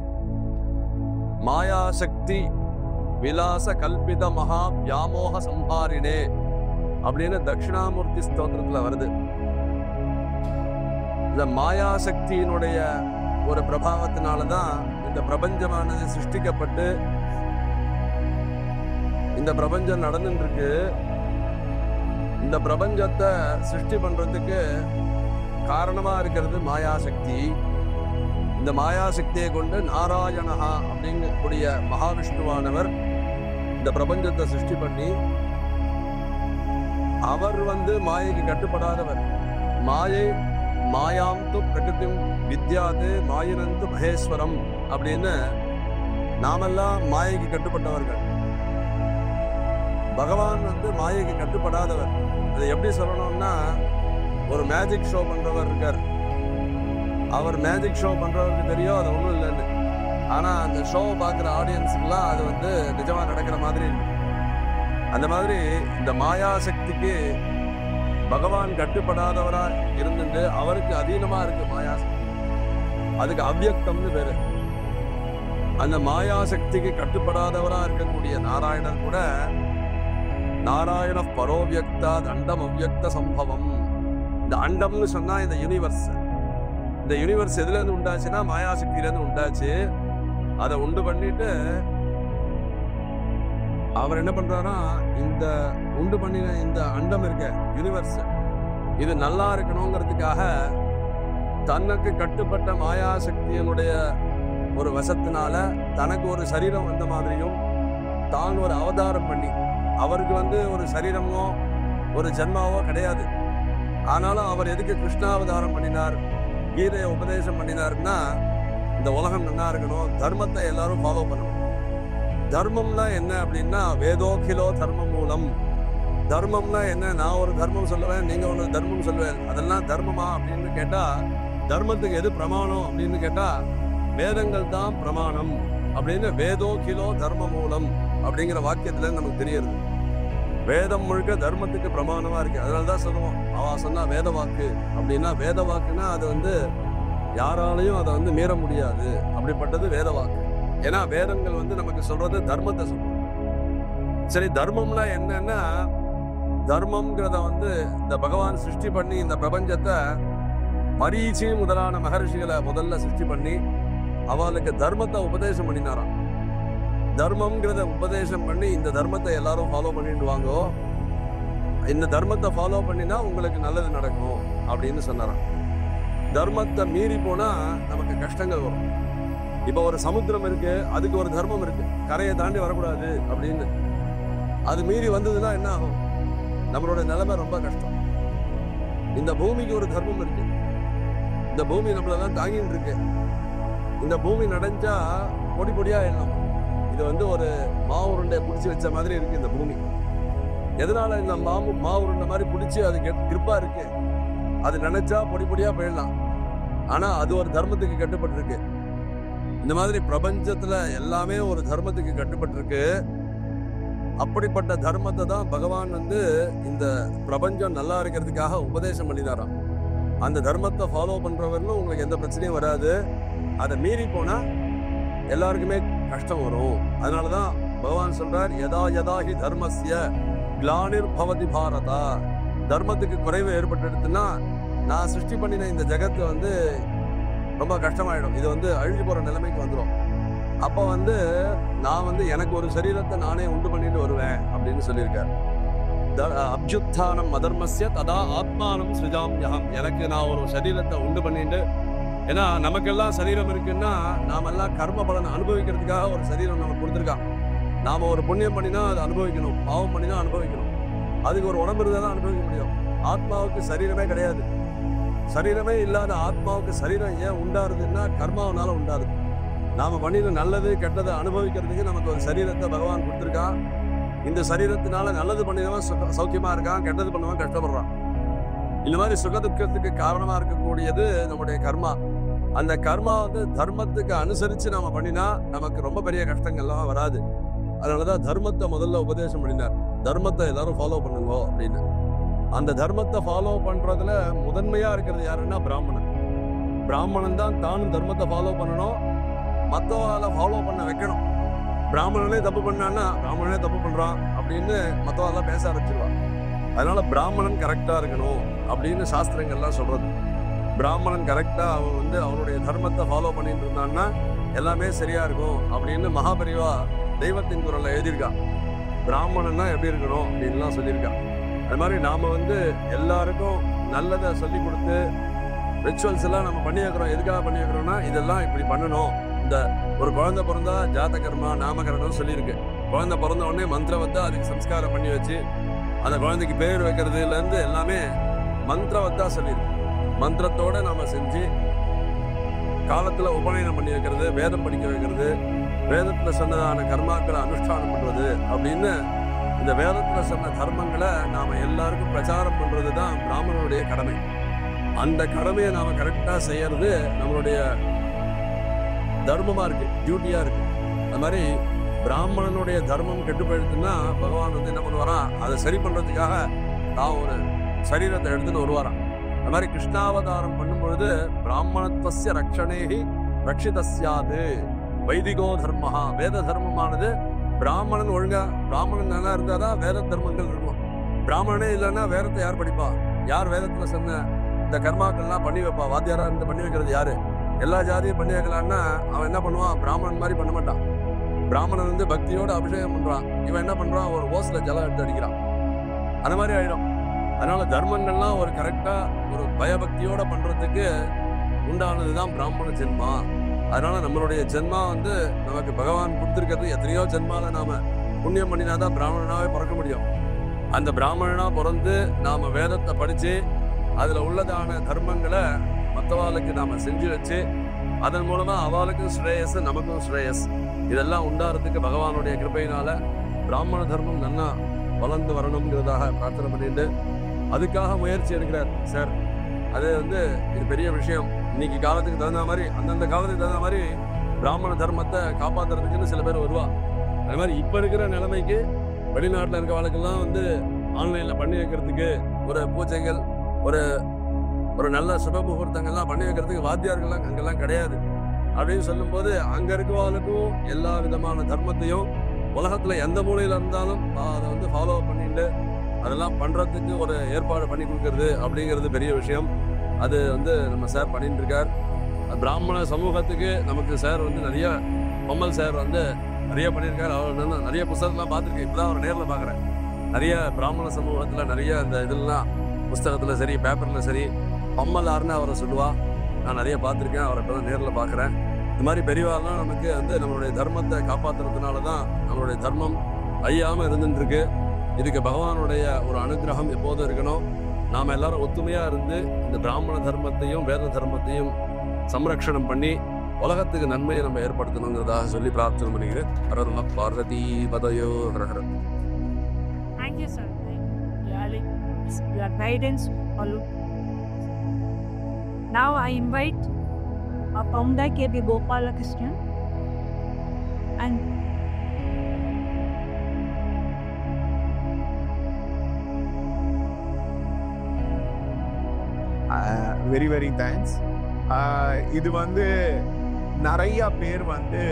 மாயாசக்தி விலாச கல்பித மகா வியாமோக சம்ஹாரினே அப்படின்னு தட்சிணாமூர்த்தி ஸ்தோத்திரத்துல வருது. இந்த மாயாசக்தியினுடைய ஒரு பிரபாவத்தினாலதான் இந்த பிரபஞ்சமானது சிருஷ்டிக்கப்பட்டு இந்த பிரபஞ்சம் நடந்துட்டு இருக்கு. இந்த பிரபஞ்சத்தை சிருஷ்டி பண்றதுக்கு காரணமா இருக்கிறது மாயாசக்தி. இந்த மாயாசக்தியை கொண்டு நாராயணஹா அப்படிங்கக்கூடிய மகாவிஷ்ணுவானவர் இந்த பிரபஞ்சத்தை சிருஷ்டி பண்ணி, அவர் மாயைக்கு கட்டுப்படாதவர். மாயை மாயாம் து பிரகிருதிம் வித்யாது மாயினந்து மகேஸ்வரம் அப்படின்னு நாமெல்லாம் மாயைக்கு கட்டுப்பட்டவர்கள். பகவான் மாயைக்கு கட்டுப்படாதவர். அதை எப்படி சொல்லணும்னா, ஒரு மேஜிக் ஷோ பண்றவர் இருக்கார். அவர் மேஜிக் ஷோ பண்றவருக்கு தெரியும் அது ஒன்றும் இல்லைன்னு. ஆனா அந்த ஷோவை பார்க்குற ஆடியன்ஸுக்கெல்லாம் அது நிஜமா நடக்கிற மாதிரி இருக்கு. அந்த மாதிரி இந்த மாயாசக்திக்கு பகவான் கட்டுப்படாதவரா இருந்துட்டு அவருக்கு அதீனமா இருக்கு மாயாசக்தி. அதுக்கு அவ்யக்தம்னு பேரு. அந்த மாயாசக்திக்கு கட்டுப்படாதவரா இருக்கக்கூடிய நாராயணன் கூட நாராயண பரோவ்யக்தா அண்டம் அவ்யக்த சம்பவம். இந்த அண்டம்னு சொன்னா இந்த யூனிவர்ஸ். இந்த யூனிவர்ஸ் எதுல இருந்து உண்டாச்சுன்னா மாயாசக்தியில இருந்து உண்டாச்சு. அதை உண்டு பண்ணிட்டு அவர் என்ன பண்றாரா, இந்த உண்டு பண்ணின இந்த அண்டம் இருக்க யூனிவர்ஸ் இது நல்லா இருக்கணுங்கிறதுக்காக தனக்கு கட்டுப்பட்ட மாயாசக்தியினுடைய ஒரு வசத்தினால தனக்கு ஒரு சரீரம் வந்த மாதிரியும் தான் ஒரு அவதாரம் பண்ணி, அவருக்கு ஒரு சரீரமோ ஒரு ஜென்மாவோ கிடையாது. ஆனாலும் அவர் எதுக்கு கிருஷ்ணாவதாரம் பண்ணினார், கீதையை உபதேசம் பண்ணினார்னா இந்த உலகம் நல்லா இருக்கணும், தர்மத்தை எல்லாரும் ஃபாலோ பண்ணணும். தர்மம்னா என்ன அப்படின்னா வேதோகிலோ தர்ம மூலம். தர்மம்னா என்ன, நான் ஒரு தர்மம் சொல்லுவேன், நீங்க ஒரு தர்மம் சொல்லுவேன், அதெல்லாம் தர்மமா அப்படின்னு கேட்டா, தர்மத்துக்கு எது பிரமாணம் அப்படின்னு கேட்டா வேதங்கள் தான் பிரமாணம் அப்படின்னு வேதோகிலோ தர்ம மூலம் அப்படிங்கிற வாக்கியத்துல நமக்கு தெரியுது. வேதம் முழுக்க தர்மத்துக்கு பிரமாணமா இருக்கு. அதனாலதான் சொல்லுவோம், அவ சொன்னா வேத வாக்கு அப்படின்னா, வேத வாக்குன்னா அது யாராலையும் அதை மீற முடியாது. அப்படிப்பட்டது வேத வாக்கு. ஏன்னா வேதங்கள் நமக்கு சொல்றது தர்மத்தை சொல்றது. சரி, தர்மம்னா என்னன்னா, தர்மம்ங்கிறத இந்த பகவான் சிருஷ்டி பண்ணி இந்த பிரபஞ்சத்தை மரீச்சி முதலான மகர்ஷிகளை முதல்ல சிருஷ்டி பண்ணி அவளுக்கு தர்மத்தை உபதேசம் பண்ணினாராம். தர்மம்ங்கிறத உபதேசம் பண்ணி இந்த தர்மத்தை எல்லாரும் ஃபாலோ பண்ணிட்டு வாங்கோ, இந்த தர்மத்தை ஃபாலோ பண்ணினா உங்களுக்கு நல்லது நடக்கும் அப்படின்னு சொன்னாராம். தர்மத்தை மீறி போனா நமக்கு கஷ்டங்கள் வரும். இப்ப ஒரு சமுத்திரம் இருக்கு, அதுக்கு ஒரு தர்மம் இருக்கு, கரையை தாண்டி வரக்கூடாது அப்படின்னு. அது மீறி வந்ததுன்னா என்ன ஆகும், நம்மளோட நிலைமை ரொம்ப கஷ்டம். இந்த பூமிக்கு ஒரு தர்மம் இருக்கு, இந்த பூமி நம்மளெல்லாம் தாங்கிட்டு இருக்கு. இந்த பூமி நடைஞ்சா பொடி பொடியா எண்ணம். இது ஒரு மாவுருண்டை பிடிச்சி வச்ச மாதிரி இருக்கு இந்த பூமி. எதனால இந்த மாவுருண்டை மாதிரி பிடிச்சி அது கிருப்பா இருக்கு, அது நினைச்சா பொடி பொடியா போயிடலாம். ஆனா அது ஒரு தர்மத்துக்கு கட்டுப்பட்டு இருக்கு. இந்த மாதிரி பிரபஞ்சத்துல எல்லாமே ஒரு தர்மத்துக்கு கட்டுப்பட்டு இருக்கு. அப்படிப்பட்ட தர்மத்தை தான் பகவான் இந்த பிரபஞ்சம் நல்லா இருக்கிறதுக்காக உபதேசம் பண்ணினாராம். அந்த தர்மத்தை ஃபாலோ பண்றவர்களும் உங்களுக்கு எந்த பிரச்சனையும் வராது. அதை மீறி போனா எல்லாருக்குமே கஷ்டம் வரும். அதனாலதான் பகவான் சொல்றார், யதா யதாஹி தர்மஸ்ய கிளானிர் பவதி பாரதா. தர்மத்துக்கு குறைவு ஏற்பட்டுடுதுன்னா நான் சிருஷ்டி பண்ணின இந்த ஜெகத்து வந்து ரொம்ப கஷ்டமாயிடும். இது வந்து அழிஞ்சு போற நிலைமைக்கு வந்துடும். அப்ப வந்து நான் வந்து எனக்கு ஒரு சரீரத்தை நானே உண்டு பண்ணிட்டு வருவேன் அப்படின்னு சொல்லியிருக்காரு. அப்ஜுத்தானம் அதர்மஸ்ய ததா ஆத்மானம் சிருஜாம்யகம். எனக்கு நான் ஒரு சரீரத்தை உண்டு பண்ணிட்டு, ஏன்னா நமக்கெல்லாம் சரீரம் இருக்குன்னா நாமெல்லாம் கர்ம பலனை அனுபவிக்கிறதுக்காக ஒரு சரீரம் நமக்கு கொடுத்துருக்கான். நாம ஒரு புண்ணியம் பண்ணினா அதை அனுபவிக்கணும், பாவம் பண்ணினா அனுபவிக்கணும். அதுக்கு ஒரு உடம்பு இருந்தால் தான் அனுபவிக்க முடியும். ஆத்மாவுக்கு சரீரமே கிடையாது. சரீரமே இல்லாத ஆத்மாவுக்கு சரீரம் ஏன் உண்டாருதுன்னா கர்மாவனால உண்டாருது. நாம பண்ணின நல்லது கெட்டதை அனுபவிக்கிறதுக்கு நமக்கு ஒரு சரீரத்தை பகவான் கொடுத்துருக்கான். இந்த சரீரத்தினால நல்லது பண்ணினவன் சௌக்கியமா இருக்கான், கெட்டது பண்ணவன் கஷ்டப்படுறான். இந்த மாதிரி சுகதுக்கத்துக்கு காரணமா இருக்கக்கூடியது நம்முடைய கர்மா. அந்த கர்மா வந்து தர்மத்துக்கு அனுசரிச்சு நாம பண்ணினா நமக்கு ரொம்ப பெரிய கஷ்டங்கள்லாம் வராது. அதனாலதான் தர்மத்தை முதல்ல உபதேசம் பண்ணினார். தர்மத்தை எல்லாரும் ஃபாலோ பண்ணுங்க அப்படின்னு. அந்த தர்மத்தை ஃபாலோ பண்றதுல முதன்மையா இருக்கிறது யாருன்னா பிராமணன். பிராமணன் தான் தானும் தர்மத்தை ஃபாலோ பண்ணணும், மற்றவங்களை ஃபாலோ பண்ண வைக்கணும். பிராமணனே தப்பு பண்ணான்னா பிராமணனே தப்பு பண்றான் அப்படின்னு மற்றவெல்லாம் பேச ஆரம்பிச்சிருவான். அதனால பிராமணன் கரெக்டா இருக்கணும் அப்படின்னு சாஸ்திரங்கள்லாம் சொல்றது. பிராமணன் கரெக்டா அவன் வந்து அவனுடைய தர்மத்தை ஃபாலோ பண்ணிட்டு இருந்தான்னா எல்லாமே சரியா இருக்கும் அப்படின்னு மகாபரிவா தெய்வத்தின் குரல்ல எழுதியிருக்கான். பிராமணன்னா எப்படி இருக்கணும் அப்படின்லாம் சொல்லியிருக்கான். அது மாதிரி நாம வந்து எல்லாருக்கும் நல்லதை சொல்லி கொடுத்து ரிச்சுவல்ஸ் எல்லாம் நம்ம பண்ணி வைக்கிறோம். எதுக்காக பண்ணி வைக்கிறோம்னா இதெல்லாம் இப்படி பண்ணணும். இந்த ஒரு குழந்தை பிறந்தா ஜாதகர்மா நாமகரணம் சொல்லியிருக்கு. குழந்தை பிறந்த உடனே மந்திரவத்தை அதுக்கு சம்ஸ்காரம் பண்ணி வச்சு அந்த குழந்தைக்கு பேர் வைக்கிறதுல இருந்து எல்லாமே மந்திரவத்தா சொல்லியிருக்கு. மந்திரத்தோட நாம செஞ்சு காலத்துல உபநயனம் பண்ணி வைக்கிறது, வேதம் படிக்க வைக்கிறது, வேதத்துல சொன்னதான கர்மாக்களை அனுஷ்டானம் பண்றது அப்படின்னு இந்த வேதத்துல சொன்ன தர்மங்களை நாம எல்லாருக்கும் பிரச்சாரம் பண்றதுதான் பிராமணனுடைய கடமை. அந்த கடமையை நாம கரெக்டா செய்யறது நம்மளுடைய தர்மமா இருக்கு, டியூட்டியா இருக்கு. அது மாதிரி பிராமணனுடைய தர்மம் கெட்டு போயிடுச்சுன்னா பகவான் வந்து என்ன பண்ணுவாராம், அதை சரி பண்றதுக்காக நான் ஒரு சரீரத்தை எடுத்துன்னு வருவாராம். அது மாதிரி கிருஷ்ணாவதாரம் பண்ணும் பொழுது பிராமணத்துவஸ்ய ரக்ஷணேஹி ரக்ஷிதஸ்யாது வைதிகோ தர்மஹா. வேத தர்மமானது பிராமணன் ஒழுங்கா, பிராமணன் நல்லா இருந்தாதான் வேத தர்மங்கள் இருக்கும். பிராமணனே இல்லைன்னா வேதத்தை யார் படிப்பா? யார் வேதத்துல சொன்ன இந்த கர்மாக்கள்லாம் பண்ணி வைப்பா? வாத்தியாரா இருந்து பண்ணி வைக்கிறது யாரு? எல்லா ஜாதியும் பண்ணி வைக்கலான்னா அவன் என்ன பண்ணுவான்? பிராமணன் மாதிரி பண்ண மாட்டான். பிராமணன் வந்து பக்தியோட அபிஷேகம் பண்றான், இவன் என்ன பண்றான்? ஒரு ஓஸ்ல ஜலம் எடுத்து அடிக்கிறான். அந்த மாதிரி ஆயிடும். அதனால தர்மங்கள்லாம் ஒரு கரெக்டா ஒரு பயபக்தியோட பண்றதுக்கு உண்டானதுதான் பிராமண ஜென்மா. அதனால நம்மளுடைய ஜென்மா வந்து நமக்கு பகவான் கொடுத்துருக்கிறது. எத்தனையோ ஜென்மால நாம புண்ணியம் பண்ணினாதான் பிராமணனாவே பிறக்க முடியும். அந்த பிராமணனா பிறந்து நாம வேதத்தை படிச்சு அதுல உள்ளதான தர்மங்களை மற்றவாளுக்கு நாம செஞ்சு வச்சு அதன் மூலமா அவளுக்கும் ஸ்ரேயஸ், நமக்கும் ஸ்ரேயஸ். இதெல்லாம் உண்டாறதுக்கு பகவானுடைய கிருபையினால பிராமண தர்மம் நல்லா வளர்ந்து வரணுங்கிறதாக பிரார்த்தனை பண்ணிட்டு அதுக்காக முயற்சி எடுக்கிறார் சார். அது வந்து இது பெரிய விஷயம். இன்னைக்கு காலத்துக்கு தகுந்த மாதிரி, அந்தந்த காலத்துக்கு தகுந்த மாதிரி பிராமண தர்மத்தை காப்பாத்துறதுக்குன்னு சில பேர் வருவா. அது மாதிரி இப்ப இருக்கிற நிலைமைக்கு வெளிநாட்டுல இருக்கவளுக்கெல்லாம் வந்து ஆன்லைன்ல பண்ணி வைக்கிறதுக்கு ஒரு பூஜைகள், ஒரு ஒரு நல்ல சுப முகூர்த்தங்கள்லாம் பண்ணி வைக்கிறதுக்கு வாத்தியார்கள்லாம் அங்கெல்லாம் கிடையாது. அப்படின்னு சொல்லும்போது அங்க இருக்கவாளுக்கும் எல்லா விதமான தர்மத்தையும் உலகத்துல எந்த மூலையில இருந்தாலும் அதை வந்து ஃபாலோ பண்ணிட்டு அதெல்லாம் பண்றதுக்கு ஒரு ஏற்பாடு பண்ணி கொடுக்கறது அப்படிங்கிறது பெரிய விஷயம். அது வந்து நம்ம சார் பண்ணிட்டு இருக்கார். பிராமண சமூகத்துக்கு நமக்கு சார் வந்து நிறைய, பொம்மல் சார் வந்து நிறைய பண்ணியிருக்காரு. அவர் நிறைய புத்தகத்தெல்லாம் பார்த்துருக்கேன். இப்பதான் அவர் நேரில் பார்க்குறேன். நிறைய பிராமண சமூகத்துல நிறைய இந்த இதெல்லாம் புஸ்தகத்துல சரி, பேப்பர்ல சரி, பொம்மலாருன்னு அவரை சொல்லுவா. நான் நிறைய பார்த்துருக்கேன். அவரை இப்பதான் நேரில் பார்க்குறேன். இந்த மாதிரி பெரியவாள்லாம் நமக்கு வந்து நம்மளுடைய தர்மத்தை காப்பாத்துறதுனால தான் நம்மளுடைய தர்மம் அழியாம இருந்துட்டு இருக்கு. இதுக்கு பகவானுடைய ஒரு அனுகிரகம் எப்போதும் இருக்கணும். நாம எல்லாரும் ஒத்துமையா இருந்து இந்த பிராமண தர்மத்தையும் வேத தர்மத்தையும் சம்ரக்ஷணம் பண்ணி உலகத்துக்கு நன்மையை நம்ம ஏற்படுத்தணுங்கிறதாக சொல்லி பிரார்த்தனை பண்ணிக்கிறேன். ஹரநம பார்வதி பதயோ ஹர. Thank you, sir. Really, your guidance. Now I invite Paumda K. B. Gopalakrishnan and very very thanks. இது வந்து நிறைய பேர் வந்து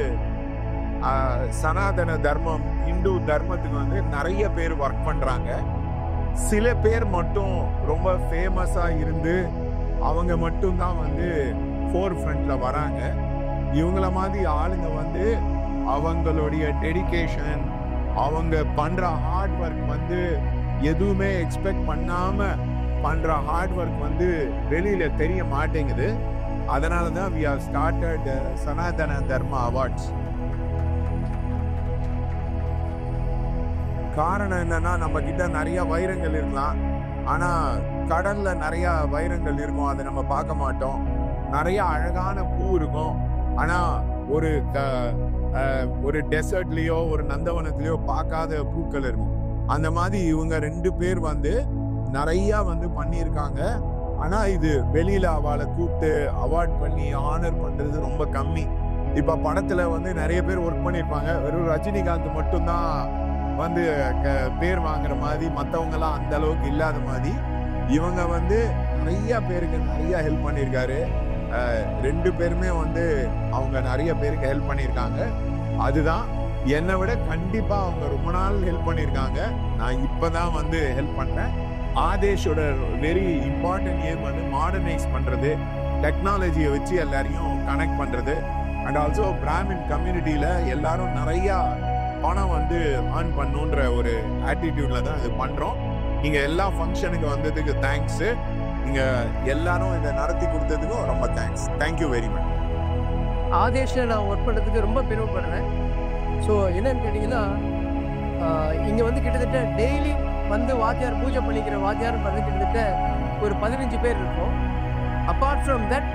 சனாதன தர்மம், இந்து தர்மத்துக்கு வந்து நிறைய பேர் ஒர்க் பண்றாங்க. சில பேர் மட்டும் ரொம்ப ஃபேமஸா இருந்து அவங்க மட்டும்தான் வந்து ஃபோர் ஃப்ரண்ட்ல வராங்க. இவங்கள மாதிரி ஆளுங்க வந்து அவங்களுடைய டெடிகேஷன், அவங்க பண்ற ஹார்ட் ஒர்க் வந்து எதுவுமே எக்ஸ்பெக்ட் பண்ணாம பண்ற ஹார்ட் ஒர்க் வந்து வெளியில தெரிய மாட்டேங்குது. அதனால தான் we have started Sanatana Dharma awards. காரணம் என்னன்னா, நம்ம கிட்ட நிறைய வைரங்கள் இருக்கலாம், ஆனா கடல்ல நிறைய வைரங்கள் இருக்கும், அதை நம்ம பார்க்க மாட்டோம். நிறைய அழகான பூ இருக்கும், ஆனா ஒரு டெசர்ட்லயோ ஒரு நந்தவனத்திலயோ பார்க்காத பூக்கள் இருக்கும். அந்த மாதிரி இவங்க 2 பேர் வந்து நிறைய வந்து பண்ணியிருக்காங்க. ஆனா இது வெளியில அவளை கூப்பிட்டு அவார்ட் பண்ணி ஆனர் பண்றது ரொம்ப கம்மி. இப்ப படத்துல வந்து நிறைய பேர் ஒர்க் பண்ணியிருப்பாங்க, வெறும் ரஜினிகாந்த் மட்டும்தான் வந்து பேர் வாங்குற மாதிரி, மற்றவங்க எல்லாம் அந்த அளவுக்கு இல்லாத மாதிரி இவங்க வந்து நிறைய பேருக்கு நிறைய ஹெல்ப் பண்ணியிருக்காரு. 2 பேருமே வந்து அவங்க நிறைய பேருக்கு ஹெல்ப் பண்ணியிருக்காங்க. அதுதான் என்னை விட கண்டிப்பா அவங்க ரொம்ப நாள் ஹெல்ப் பண்ணியிருக்காங்க. நான் இப்பதான் வந்து ஹெல்ப் பண்றேன். ஆதேஷோட வெரி இம்பார்ட்டன்ட் ஏம் வந்து மாடர்னைஸ் பண்றது, டெக்னாலஜியை வச்சு எல்லாரையும் கனெக்ட் பண்றது. அண்ட் ஆல்சோ பிராமின் கம்யூனிட்டியில எல்லாரும் நிறைய பணம் வந்து ஏர்ன் பண்ணுன்ற ஒரு ஆட்டிடியூட்ல தான் இது பண்றோம். நீங்க எல்லா ஃபங்க்ஷனுக்கு வந்ததுக்கு தேங்க்ஸ். நீங்க எல்லாரும் இதை நடத்தி கொடுத்ததுக்கும் ரொம்ப தேங்க்ஸ். Thank you very much. ஆதேஷில் நான் ஒர்க் பண்ணுறதுக்கு ரொம்ப பெருமைப்படுறேன். ஸோ என்னன்னு கேட்டிங்கன்னா, இங்கே வந்து கிட்டத்தட்ட டெய்லி வந்து வாத்தியார் பூஜை பண்ணிக்கிற வாத்தியார் வந்து கிட்டத்தட்ட ஒரு 15 பேர் இருக்கும். அப்பார்ட் ஃப்ரம் தட்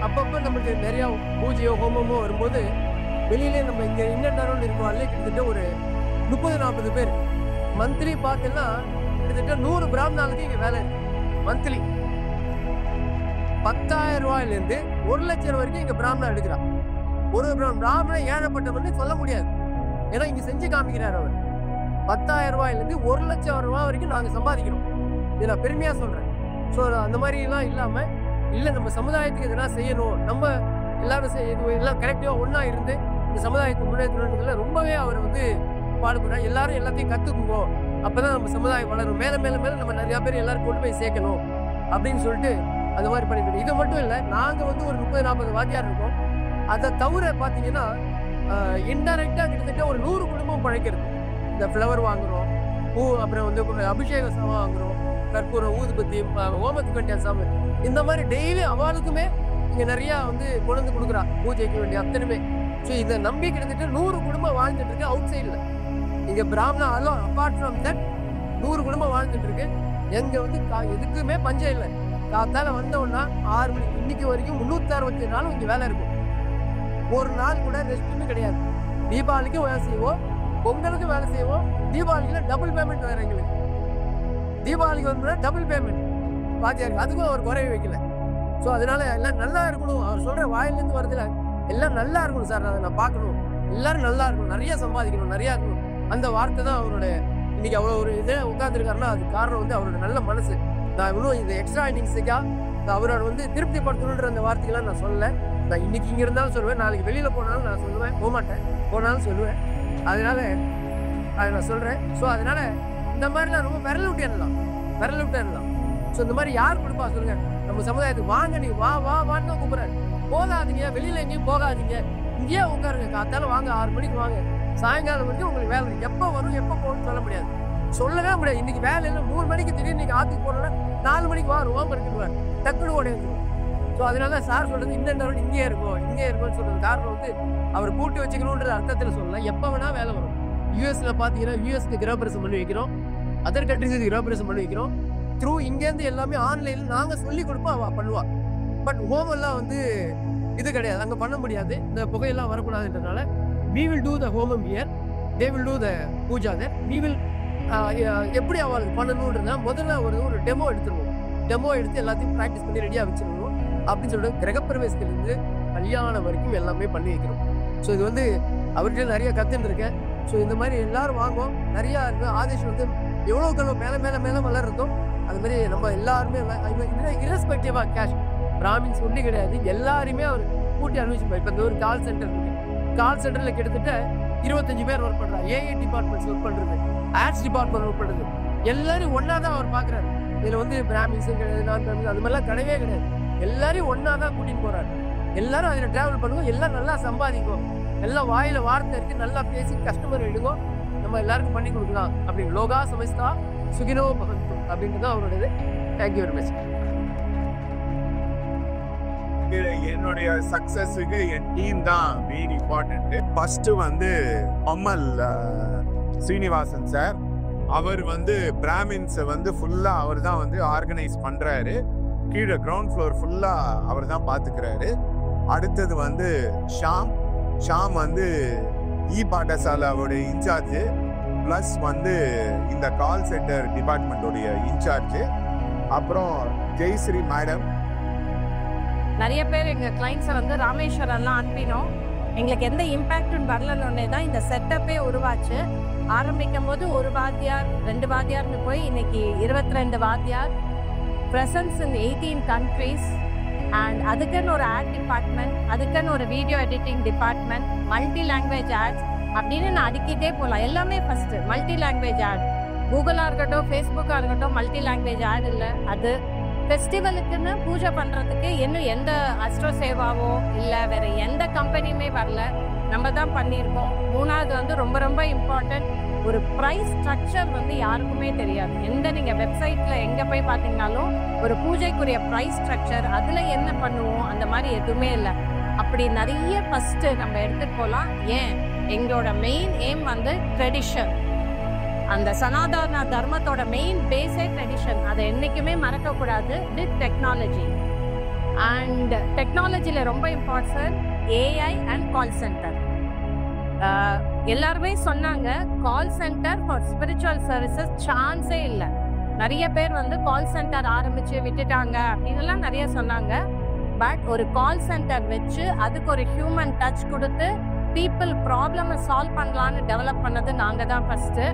அப்பப்போ நமக்கு நிறையா பூஜையோ ஹோமமோ வரும்போது வெளியிலே நம்ம இங்கே இன்னொரு இருக்கவாலே கிட்டத்தட்ட ஒரு 30-40 பேர். மந்த்லி பார்த்தீங்கன்னா கிட்டத்தட்ட 100 பிராமணாளுக்கு இங்கே வேலை இருக்கு. மந்த்லி 10,000 ரூபாயிலேருந்து 1 லட்சம் வரைக்கும் இங்கே பிராமணா எடுக்கிறான். ஒரு பிராமணன் ஏழப்பட்டவன்னு சொல்ல முடியாது, ஏன்னா இங்கே செஞ்சு காமிக்கிறார் அவர். 10,000 ரூபாயிலேருந்து 1 லட்சம் ரூபாய் வரைக்கும் நாங்கள் சம்பாதிக்கிறோம். இதை நான் பெருமையாக சொல்கிறேன். ஸோ அந்த மாதிரிலாம் இல்லாமல், இல்லை நம்ம சமுதாயத்துக்கு எதனா செய்யணும், நம்ம எல்லாரும் எல்லாம் கரெக்டாக ஒன்றா இருந்து இந்த சமுதாயத்தை முன்னேற்றணுன்றதுல ரொம்பவே அவர் வந்து பாடுபடுறார். எல்லாரும் எல்லாத்தையும் கற்றுக்குங்கோ, அப்போ தான் நம்ம சமுதாயம் வளரும், மேலே மேலே மேலே நம்ம நிறையா பேர் எல்லாரும் கொண்டு போய் சேர்க்கணும் அப்படின்னு சொல்லிட்டு அந்த மாதிரி பண்ணிட்டு. இது மட்டும் இல்லை, நாங்கள் வந்து ஒரு 30-40 வாத்தியார் இருக்கோம். அதை தவிர பார்த்தீங்கன்னா இன்டைரக்டாக கிட்டத்தட்ட ஒரு 100 குடும்பம் பழைக்கிறது. இந்த ஃப்ளவர் வாங்குகிறோம், பூ, அப்புறம் வந்து அபிஷேக சாமான் வாங்குகிறோம், கற்பூரம், ஊதுபத்தி, ஓமத்துக்கு வேண்டிய சாமான், இந்த மாதிரி டெய்லி அவளுக்குமே இங்கே நிறையா வந்து கொண்டு வந்து கொடுக்குறா பூஜைக்கு வேண்டிய அத்தனையுமே. ஸோ இதை நம்பி கிட்டத்தட்ட 100 குடும்பம் வாழ்ந்துட்டு இருக்கு அவுட் சைடில். இங்கே பிராமணா அதுவும் அப்பார்ட் ஃப்ரம் தட் 100 குடும்பம் வாழ்ந்துட்டு இருக்கு. எங்கே வந்து எதுக்குமே பஞ்சம் இல்லை. காத்தால வந்தோன்னா 6 மணி இன்னைக்கு வரைக்கும் 367 நாளும் இங்கே வேலை இருக்கும். ஒரு நாள் கூட ரெஸ்ட்னு கிடையாது. தீபாவளிக்கும் வேலை செய்வோம், பொங்கலுக்கும் வேலை செய்வோம், தீபாவளிக்குல டபுள் பேமெண்ட் வேற எங்களுக்கு. தீபாவளிக்கு வந்து டபுள் பேமெண்ட் வாத்தியாருக்கு, அதுக்கும் அவர் குறைய வைக்கல. ஸோ அதனால எல்லாம் நல்லா இருக்கணும். அவர் சொல்ற வாயிலேருந்து வரதுல எல்லாம் நல்லா இருக்கணும் சார், அதை நான் பார்க்கணும், எல்லாரும் நல்லா இருக்கணும், நிறைய சம்பாதிக்கணும், நிறையா இருக்கணும். அந்த வார்த்தை தான் அவரோட இன்னைக்கு அவ்வளோ ஒரு இதை உட்காந்துருக்காருன்னா அது காரணம் வந்து அவரோட நல்ல மனசு. நான் இன்னும் இந்த எக்ஸ்ட்ரா இன்னிங்ஸுக்காக அவரோட வந்து திருப்திப்படுத்தணுன்ற அந்த வார்த்தைகள்லாம் நான் சொல்லலை. நான் இன்னைக்கு இங்கே இருந்தாலும் சொல்லுவேன், நாளைக்கு வெளியில் போனாலும் நான் சொல்லுவேன், போகமாட்டேன், போனாலும் சொல்லுவேன். அதனால அதை நான் சொல்கிறேன். ஸோ அதனால இந்த மாதிரிலாம் ரொம்ப விரல் விட்டுடலாம். ஸோ இந்த மாதிரி யார் கொடுப்பா சொல்லுங்க நம்ம சமுதாயத்துக்கு? வாங்க, நீ வான்னு தான் கூப்பிட்றாரு. போகாதீங்க, வெளியில் எங்கேயும் போகாதீங்க, இங்கேயே உட்காருங்க. காத்தால வாங்க, 6 மணிக்கு வாங்க, சாயங்காலம் வரைக்கும் உங்களுக்கு வேலை. எப்போ வரும் எப்போ போகணும்னு சொல்ல முடியாது, சொல்லவே முடியாது. இன்னைக்கு வேலை இல்லை, 3 மணிக்கு திடீர்னு இன்னைக்கு ஆற்றுக்கு போனோன்னா 4 மணிக்கு வாங்க இருக்குவார், டக்குனு ஓடிடுவோம். ஸோ அதனால சார் சொல்றது இன்னொரு இங்கே இருக்கும்னு சொல்றது காரணம் வந்து அவர் பூட்டி வச்சுக்கணுன்ற அர்த்தத்தில் சொல்லலாம். எப்போ வேணா வேலை வரும். யூஎஸ்ல பார்த்தீங்கன்னா யூஎஸ்க்கு கிரகப்பிரசம் பண்ணி வைக்கிறோம், அதர் கண்ட்ரிஸுக்கு கிரகப்பிரசம் பண்ணி வைக்கிறோம். த்ரூ இங்கேருந்து எல்லாமே ஆன்லைனில் நாங்கள் சொல்லி கொடுப்போம், அவள் பண்ணுவா. பட் ஹோமெல்லாம் வந்து இது கிடையாது, அங்கே பண்ண முடியாது, இந்த புகையெல்லாம் வரக்கூடாதுன்றதுனால we will do the ஹோமம் here, they will do the Pooja there. we will எப்படி அவளுக்கு பண்ணணுன்றதுனா முதல்ல ஒரு டெமோ எடுத்துருவோம். டெமோ எடுத்து எல்லாத்தையும் ப்ராக்டிஸ் பண்ணி ரெடியாக வச்சுருவோம். அப்படின்னு சொல்லிட்டு கிரகப்பிரவேசத்துலேருந்து கல்யாணம் வரைக்கும் எல்லாமே பண்ணி வைக்கிறோம். ஸோ இது வந்து அவர்கிட்ட நிறைய கற்றுன்னு இருக்கேன். ஸோ இந்த மாதிரி எல்லாரும் வாங்குவோம், நிறையா இருக்குது. ஆதேஷ் வந்து எவ்வளோக்கு மேலே மேலே மேலே வளர்றதோ அது மாதிரி நம்ம எல்லாருமே இரஸ்பெக்டிவாக கேஷ் பிராமின்ஸ் ஒன்றும் கிடையாது, எல்லாருமே அவர் கூட்டி அனுபவிச்சுப்பார். இப்போ இந்த ஒரு கால் சென்டர் இருக்கு, கால் சென்டரில் கிட்டத்தட்ட 25 பேர் ஒர்க் பண்ணுறாங்க. ஏஐ டிபார்ட்மெண்ட்ஸ் ஒர்க் பண்ணுறது, ஆட்ஸ் டிபார்ட்மெண்ட் ஒர்க் பண்ணுறது, எல்லாரும் ஒன்றா தான் அவர் பார்க்குறாரு. இதில் வந்து பிராமின்ஸும் கிடையாது, நான் பிராமின்ஸ் அது மாதிரிலாம் கிடையவே கிடையாது. எல்லாரையும் ஒன்றா தான் கூட்டிகிட்டு போகிறாரு. எல்லாரும் அதில் ட்ராவல் பண்ணுவோம், எல்லாம் நல்லா சம்பாதிக்கும், எல்லாம் வாயில் வார்த்தை இருக்குது, நல்லா பேசி கஸ்டமர் எடுக்கும், நம்ம எல்லாருக்கும் பண்ணி கொடுக்கலாம் அப்படின்னு. லோகா சமஸ்தா சுகினோ பகந்து அப்படின்றது தான் அவரோடது. Thank you very much. என்னுடைய சக்சஸுக்கு என் டீம் தான் மெயின் இம்பார்ட்டன்ட். ஃபர்ஸ்ட் வந்து அம்மல் ஸ்ரீனிவாசன் சார், அவர் வந்து பிராமின்ஸை வந்து ஃபுல்லா அவர் தான் வந்து ஆர்கனைஸ் பண்றாரு. கீழே கிரவுண்ட் ஃப்ளோர் ஃபுல்லா அவர் தான் பாத்துக்கிறாரு. அடுத்தது வந்து ஷாம் வந்து பாடசாலாவோட இன்சார்ஜ், பிளஸ் வந்து இந்த கால் சென்டர் டிபார்ட்மெண்டோடைய இன்சார்ஜ். அப்புறம் ஜெயஸ்ரீ மேடம். நிறைய பேர் எங்கள் கிளைண்ட்ஸை வந்து ராமேஸ்வரம்லாம் அனுப்பினோம். எங்களுக்கு எந்த இம்பேக்டும் வரலன்னொன்னே தான் இந்த செட்டப்பே உருவாச்சு. ஆரம்பிக்கும் போது ஒரு வாத்தியார் 2 வாத்தியார்னு போய் இன்னைக்கு 22 வாத்தியார், ப்ரெசன்ஸ் இன் 18 countries, அண்ட் அதுக்குன்னு ஒரு ஆட் டிபார்ட்மெண்ட், அதுக்குன்னு ஒரு video editing department, multi language ads அப்படின்னு நான் அடிக்கிட்டே போகலாம். எல்லாமே ஃபஸ்ட்டு மல்டி லாங்குவேஜ் ஆட், கூகுளாக இருக்கட்டும் ஃபேஸ்புக்காக இருக்கட்டும் மல்டி லாங்குவேஜ் ஆட் இல்லை. அது ஃபெஸ்டிவலுக்குன்னு பூஜை பண்ணுறதுக்கு இன்னும் எந்த அஸ்ட்ரோ சேவாவோ இல்லை வேறு எந்த கம்பெனியுமே வரல, நம்ம தான் பண்ணியிருக்கோம். 3வது வந்து ரொம்ப ரொம்ப இம்பார்ட்டன்ட், ஒரு ப்ரைஸ் ஸ்ட்ரக்சர் வந்து யாருக்குமே தெரியாது. எந்த நீங்கள் வெப்சைட்டில் எங்கே போய் பார்த்தீங்கன்னாலும் ஒரு பூஜைக்குரிய ப்ரைஸ் ஸ்ட்ரக்சர், அதில் என்ன பண்ணுவோம் அந்த மாதிரி எதுவுமே இல்லை. அப்படி நிறைய ஃபஸ்ட்டு நம்ம எடுத்துகிட்டு போகலாம். ஏன் எங்களோட மெயின் எய்ம் வந்து ட்ரெடிஷன், அந்த சனாதன தர்மத்தோட மெயின் பேஸே ட்ரெடிஷன், அதை என்றைக்குமே மறக்கக்கூடாது. வித் டெக்னாலஜி, அண்ட் டெக்னாலஜியில் ரொம்ப important AI and call centre. எல்லாருமே சொன்னாங்க call centre for spiritual services சான்ஸே இல்லை. நிறைய பேர் வந்து கால் சென்டர் ஆரம்பித்து விட்டுட்டாங்க அப்படின்னுலாம் நிறைய சொன்னாங்க. பட் ஒரு கால் சென்டர் வச்சு அதுக்கு ஒரு ஹியூமன் டச் கொடுத்து பீப்புள் ப்ராப்ளமை சால்வ் பண்ணலான்னு டெவலப் பண்ணது நாங்கள் தான் ஃபஸ்ட்டு.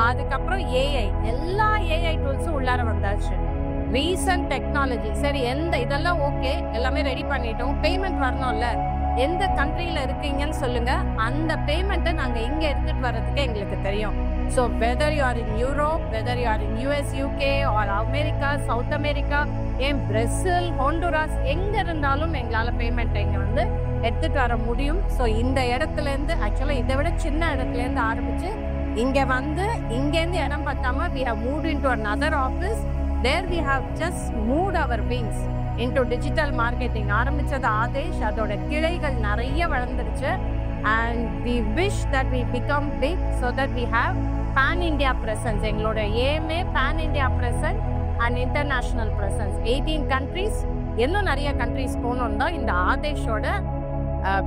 அதுக்கப்புறம் ஏஐ, எல்லா ஏஐ டூல்ஸும் உள்ளார வந்தாச்சு. ரீசன்ட் டெக்னாலஜி, சரி எந்த இதெல்லாம் ஓகே எல்லாமே ரெடி பண்ணிட்டோம், பேமெண்ட் வரணும்ல, எந்த கண்ட்ரியில் இருக்கீங்கன்னு சொல்லுங்கள், அந்த பேமெண்ட்டை நாங்கள் இங்கே எடுத்துகிட்டு வர்றதுக்கு எங்களுக்கு தெரியும். So whether you are in Europe, whether you are in US, UK or America, South America, ஏன் பிரேசில், ஹோண்டுராஸ், எங்கே இருந்தாலும் எங்களால் பேமெண்ட்டை இங்கே வந்து எடுத்துகிட்டு வர முடியும். ஸோ இந்த இடத்துலேருந்து ஆக்சுவலாக இதை விட சின்ன இடத்துலேருந்து ஆரம்பித்து இங்கே வந்து இங்கேருந்து இடம் பார்த்தாம we have moved into another office. There we have just moved our wings into digital marketing. ஆரம்பித்தது ஆதேஷ், அதோட கிளைகள் நிறைய வளர்ந்துருச்சு. And we wish that we become big so that we have pan-India presence. எங்களோட ஏமே pan-India presence and international presence. 18 countries, இன்னும் நிறைய countries போகணும் தான் இந்த ஆதேஷோட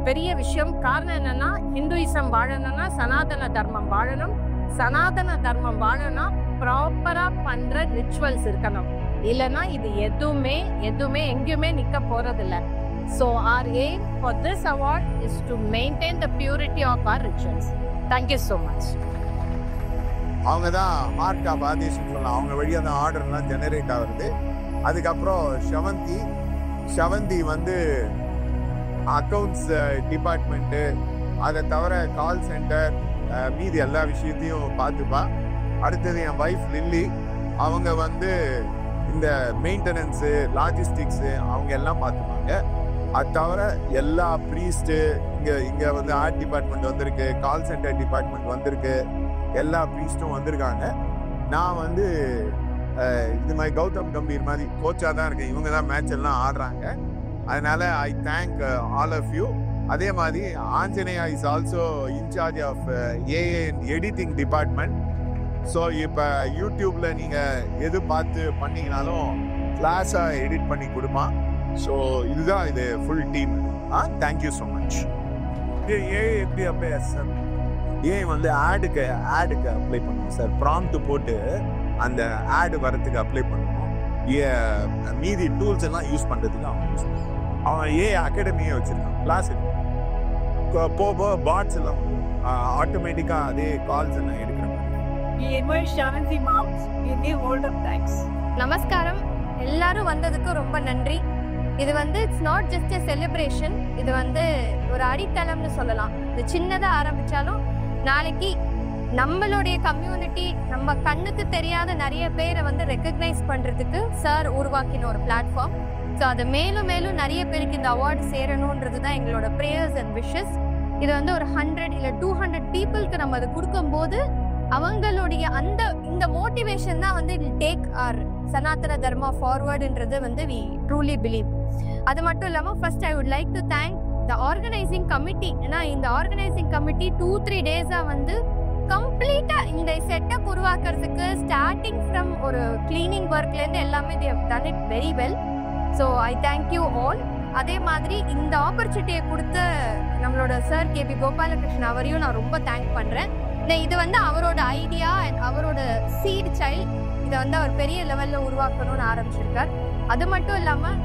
பெரிய விஷயம். காரணம் என்னன்னா, ஹிந்துயிசம் வாழணும்னா சனாதன தர்மம் வாழணும், சனாதன தர்மம் வாழணும்னா ப்ராப்பராக பண்ணுற ரிச்சுவல்ஸ் இருக்கணும். இல்லைன்னா இது எதுவுமே எங்கேயுமே நிற்க போகிறதில்ல. So our aim for this award is to maintain the purity of our rituals. Thank you so much. அவங்க தான் ஹார்ட் ஆஃப் ஆதேஷ்னு சொல்லலாம். அவங்க வழியாக தான் ஆர்டர்லாம் ஜெனரேட் ஆகுது. அதுக்கப்புறம் ஷவந்தி வந்து அக்கௌண்ட்ஸ் டிபார்ட்மெண்ட்டு, அதை தவிர கால் சென்டர், மீதி எல்லா விஷயத்தையும் பார்த்துப்பா. அடுத்தது என் ஒய்ஃப் லில்லி, அவங்க வந்து இந்த மெயின்டெனன்ஸு, லாஜிஸ்டிக்ஸு அவங்க எல்லாம் பார்த்துப்பாங்க. அது தவிர எல்லா ப்ரீஸ்ட்டு இங்கே வந்து ஆர்ட் டிபார்ட்மெண்ட் வந்திருக்கு, கால் சென்டர் டிபார்ட்மெண்ட் வந்திருக்கு, எல்லா ப்ரீஸ்ட்டும் வந்திருக்காங்க. நான் வந்து இது மாதிரி கௌதம் கம்பீர் மாதிரி கோச்சாக தான் இருக்கேன். இவங்க தான் மேட்ச் எல்லாம் ஆடுறாங்க. அதனால I thank all of you. அதே மாதிரி Anjaneya is also incharge of a editing department. So இப்போ யூடியூப்பில் நீங்கள் எது பார்த்து பண்ணிங்கனாலும் கிளாஸாக எடிட் பண்ணி கொடுப்பான். ஸோ இதுதான் இது full team. Thank you so much. AI எப்படி அப்ளை சார்? ஏஐ வந்து ஆடுக்கு அப்ளை பண்ணணும் சார். ப்ராம்ப்ட் போட்டு அந்த ஆடு வரத்துக்கு அப்ளை பண்ணணும். மீதி டூல்ஸ் எல்லாம் யூஸ் பண்ணுறதுக்கு அவன் ஏஐ அகாடமியே வச்சுருக்கான், கிளாஸ் போக பாட்ஸ் எல்லாம் ஆட்டோமேட்டிக்காக அதே கால்ஸ் எல்லாம் எடுக்கிற மாதிரி We invite Shanti Mom. We give hold of thanks. நமஸ்காரம். எல்லாரும் வந்ததுக்கு ரொம்ப நன்றி. இது வந்து it's not just a celebration, இது வந்து ஒரு அடித்தளம்னு சொல்லலாம். இது சின்னதாக ஆரம்பித்தாலும் நாளைக்கு நம்மளுடைய கம்யூனிட்டி, நம்ம கண்ணுக்கு தெரியாத நிறைய பேரை வந்து ரெக்கக்னைஸ் பண்ணுறதுக்கு சார் உருவாக்கின ஒரு பிளாட்ஃபார்ம். ஸோ அது மேலும் மேலும் நிறைய பேருக்கு இந்த அவார்டு சேரணுன்றது தான் எங்களோட ப்ரேயர்ஸ் அண்ட் விஷஸ். இது வந்து ஒரு 100 இல்லை 200 பீப்புளுக்கு நம்ம அதை கொடுக்கும்போது அவங்களுடைய இந்த மோட்டிவேஷன் தான் வந்து இட் டேக் ஆர் சனாதன தர்மா ஃபார்வர்டுன்றது வந்து வி ட்ரூலி பிலீவ். அது மட்டும் இல்லாமல் first I would like to thank the organising committee. ஏன்னா இந்த ஆர்கனைசிங் கமிட்டி 2-3 டேஸாக வந்து கம்ப்ளீட்டாக இந்த செட்டப் உருவாக்குறதுக்கு ஸ்டார்டிங் ஃப்ரம் ஒரு கிளீனிங் ஒர்க்லேருந்து எல்லாமே they have done it very well. So I thank you all. அதே மாதிரி இந்த ஆப்பர்ச்சுனிட்டியை கொடுத்த நம்மளோட சார் கேபி கோபாலகிருஷ்ணன் அவரையும் நான் ரொம்ப தேங்க் பண்ணுறேன். இது வந்து அவரோட ஐடியா அண்ட் அவரோட சீட் சைல்ட். இதை வந்து அவர் பெரிய லெவலில் உருவாக்கணும்னு ஆரம்பிச்சிருக்கார். அது மட்டும் இல்லாமல்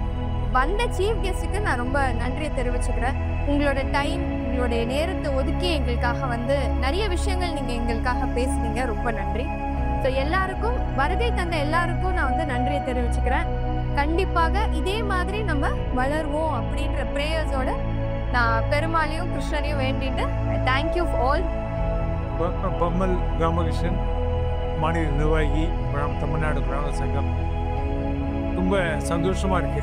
வந்த சீஃப் கெஸ்ட்டுக்கு நான் ரொம்ப நன்றியை தெரிவிச்சுக்கிறேன். உங்களோட டைம், உங்களுடைய நேரத்தை ஒதுக்கி எங்களுக்காக வந்து நிறைய விஷயங்கள் நீங்கள் எங்களுக்காக பேசுனீங்க. ரொம்ப நன்றி. ஸோ எல்லாருக்கும், வருகை தந்த எல்லாருக்கும் நான் வந்து நன்றியை தெரிவிச்சுக்கிறேன். கண்டிப்பாக இதே மாதிரி நம்ம வளருவோம் அப்படின்ற ப்ரேயர்ஸோட நான் பெருமாளையும் கிருஷ்ணனையும் வேண்டிட்டு தேங்க்யூ ஆல். பம்மல் ராமகிருஷ்ணன், மாநில நிர்வாகி, தமிழ்நாடு கிராம சங்கம். ரொம்ப சந்தோஷமாக இருக்கு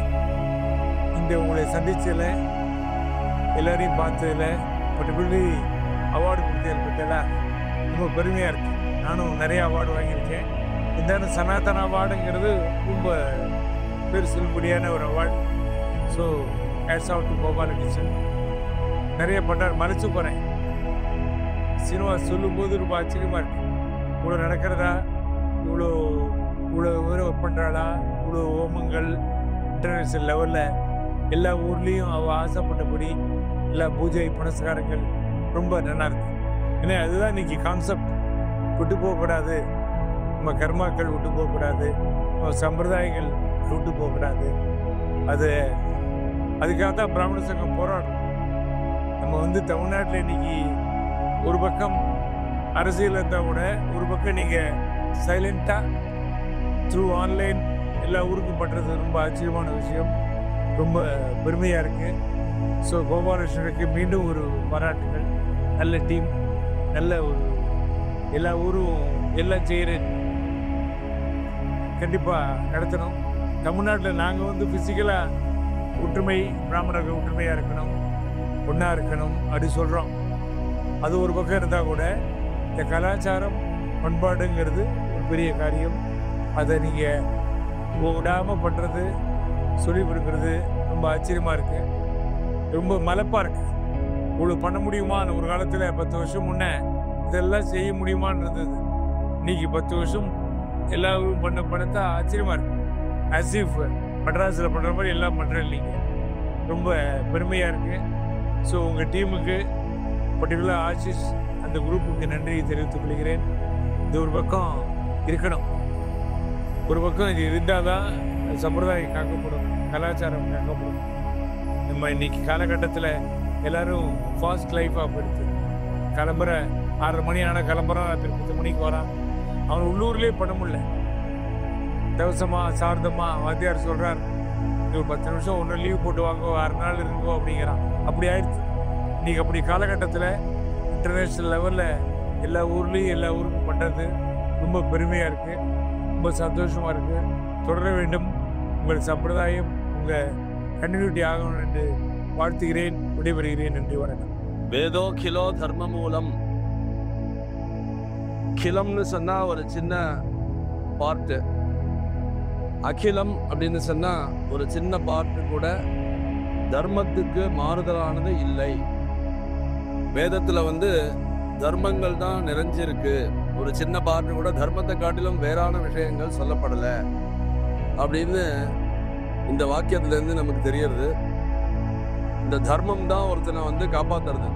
இந்த உங்களை சந்திச்சதில், எல்லாரையும் பார்த்ததில், பர்டிகுலர்லி அவார்டு கொடுத்ததில் பற்றியெல்லாம் ரொம்ப பெருமையாக இருக்குது. நானும் நிறைய அவார்டு வாங்கியிருக்கேன். இந்த சனாதன அவார்டுங்கிறது ரொம்ப பேர் சொல்லும்படியான ஒரு award. So hats off to Gopalakrishnan. நிறைய பண்ணுறார். மறைச்சு போகிறேன். சினிமா சொல்லும்போது ரொம்ப ஆச்சரியமாக இருக்குது. இவ்வளோ நடக்கிறதா, இவ்வளோ ஒர்க் பண்ணுறாளா, இவ்வளோ ஹோமங்கள் இன்டர்நேஷ்னல் லெவலில் எல்லா ஊர்லேயும் அவள் ஆசைப்பட்டபடி எல்லா பூஜை புனஸ்காரங்கள் ரொம்ப நல்லா இருக்கு. ஏன்னா அதுதான் இன்றைக்கி கான்செப்ட். விட்டு போகக்கூடாது, நம்ம கர்மாக்கள் விட்டு போகக்கூடாது, நம்ம சம்பிரதாயங்கள் விட்டு போகக்கூடாது. அதுக்காக தான் பிராமண சங்கம் போராடும். நம்ம வந்து தமிழ்நாட்டில் இன்றைக்கி ஒரு பக்கம் அரசியல் இருந்தால் கூட, ஒரு பக்கம் நீங்கள் சைலண்ட்டாக த்ரூ ஆன்லைன் எல்லா ஊருக்கும் பண்ணுறது ரொம்ப ஆச்சரியமான விஷயம். ரொம்ப பெருமையாக இருக்குது. ஸோ கோபாலகிருஷ்ணனுக்கு மீண்டும் ஒரு பாராட்டுகள். நல்ல டீம், நல்ல ஒரு எல்லா ஊரும் எல்லாம் செய்கிற கண்டிப்பாக நடத்தணும். தமிழ்நாட்டில் நாங்கள் வந்து ஃபிசிக்கலாக ஒற்றுமை, பிராமணர்கள் ஒற்றுமையாக இருக்கணும், ஒன்றா இருக்கணும் அப்படி சொல்கிறோம். அது ஒரு பக்கம் இருந்தால் கூட இந்த கலாச்சாரம் பண்பாடுங்கிறது ஒரு பெரிய காரியம். அதை நீங்கள் விடாமல் பண்ணுறது, சொல்லிக் கொடுக்குறது ரொம்ப ஆச்சரியமாக இருக்குது. ரொம்ப மலைப்பாக இருக்குது. இவ்வளோ பண்ண முடியுமா? ஒரு காலத்தில் 10 வருஷம் முன்னே இதெல்லாம் செய்ய முடியுமான்றது. இன்றைக்கி 10 வருஷம் எல்லாரும் பண்ணத்தா ஆச்சரியமாக இருக்குது. அசிஃப் மெட்ராஸில் பண்ணுற மாதிரி எல்லாம் பண்ணுறேன் இல்லைங்க. ரொம்ப பெருமையாக இருக்குது. ஸோ உங்கள் டீமுக்கு, பர்டிகுலர் ஆஷிஷ் அந்த குரூப்புக்கு நன்றியை தெரிவித்துக் கொள்கிறேன். இது ஒரு பக்கம் இருக்கணும். ஒரு பக்கம் இது இருந்தால் தான் சம்பிரதாயம் காக்கப்படும், கலாச்சாரம் காக்கப்படும். நம்ம இன்றைக்கி காலகட்டத்தில் எல்லோரும் ஃபாஸ்ட் லைஃபாக போயிடுது. கிளம்புற 6:30 மணி ஆனால் கிளம்புறான், 10 மணிக்கு வரான். அவன் உள்ளூர்லேயே பண்ண முடியல. தவசமாக சார்ந்தமாக வாத்தியார் சொல்கிறார், இது 10 நிமிஷம் ஒன்று லீவ் போட்டு வாங்கோ, 6 நாள் இருக்கோ அப்படிங்கிறான். அப்படி ஆயிடுச்சு. இன்றைக்கி அப்படி காலகட்டத்தில் இன்டர்நேஷ்னல் லெவலில் எல்லா ஊர்லேயும் எல்லா ஊருக்கும் பண்ணுறது ரொம்ப பெருமையாக இருக்குது. ரொம்ப சந்தோஷமாக இருக்குது. தொடர வேண்டும். உங்கள் சம்பிரதாயம், உங்கள் கண்டினியூட்டி ஆகணும் என்று வாழ்த்துகிறேன். விடைபெறுகிறேன். நன்றி, வணக்கம். வேதோ கிலோ தர்ம மூலம். கிலம்னு சொன்னால் ஒரு சின்ன பார்ட்டு, அகிலம் அப்படின்னு சொன்னால் ஒரு சின்ன பார்ட்டு கூட தர்மத்துக்கு மாறுதலானது இல்லை. வேதத்தில் வந்து தர்மங்கள் தான் நிறைஞ்சிருக்கு. ஒரு சின்ன பார்ட்டு கூட தர்மத்தை காட்டிலும் வேறான விஷயங்கள் சொல்லப்படலை அப்படின்னு இந்த வாக்கியத்திலேருந்து நமக்கு தெரியறது. இந்த தர்மம் தான் ஒருத்தனை வந்து காப்பாற்றுறது.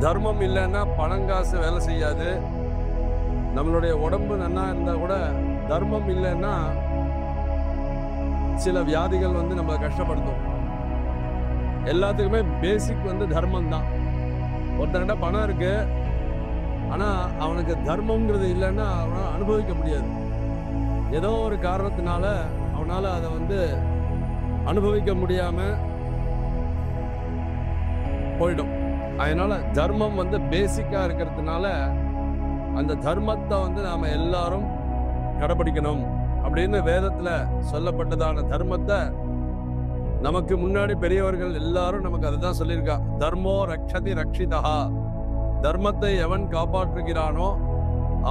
தர்மம் இல்லைன்னா பணங்காசு வேலை செய்யாது. நம்மளுடைய உடம்பு நல்லா இருந்தால் கூட தர்மம் இல்லைன்னா சில வியாதிகள் வந்து நம்மளை கஷ்டப்படுத்தும். எல்லாத்துக்குமே பேசிக் வந்து தர்மம் தான். ஒருத்தர்கிட்ட பணம் இருக்கு, ஆனால் அவனுக்கு தர்மங்கிறது இல்லைன்னா அவனால் அனுபவிக்க முடியாது. ஏதோ ஒரு காரணத்தினால அவனால் அதை வந்து அனுபவிக்க முடியாமல் போயிடும். அதனால தர்மம் வந்து பேசிக்காக இருக்கிறதுனால அந்த தர்மத்தை வந்து நாம் எல்லாரும் கடைபிடிக்கணும் அப்படின்னு வேதத்தில் சொல்லப்பட்டதான தர்மத்தை நமக்கு முன்னாடி பெரியவர்கள் எல்லாரும் நமக்கு அதுதான் சொல்லியிருக்கா. தர்மோ ரக்ஷதி ரக்ஷிதா, தர்மத்தை எவன் காப்பாற்றுகிறானோ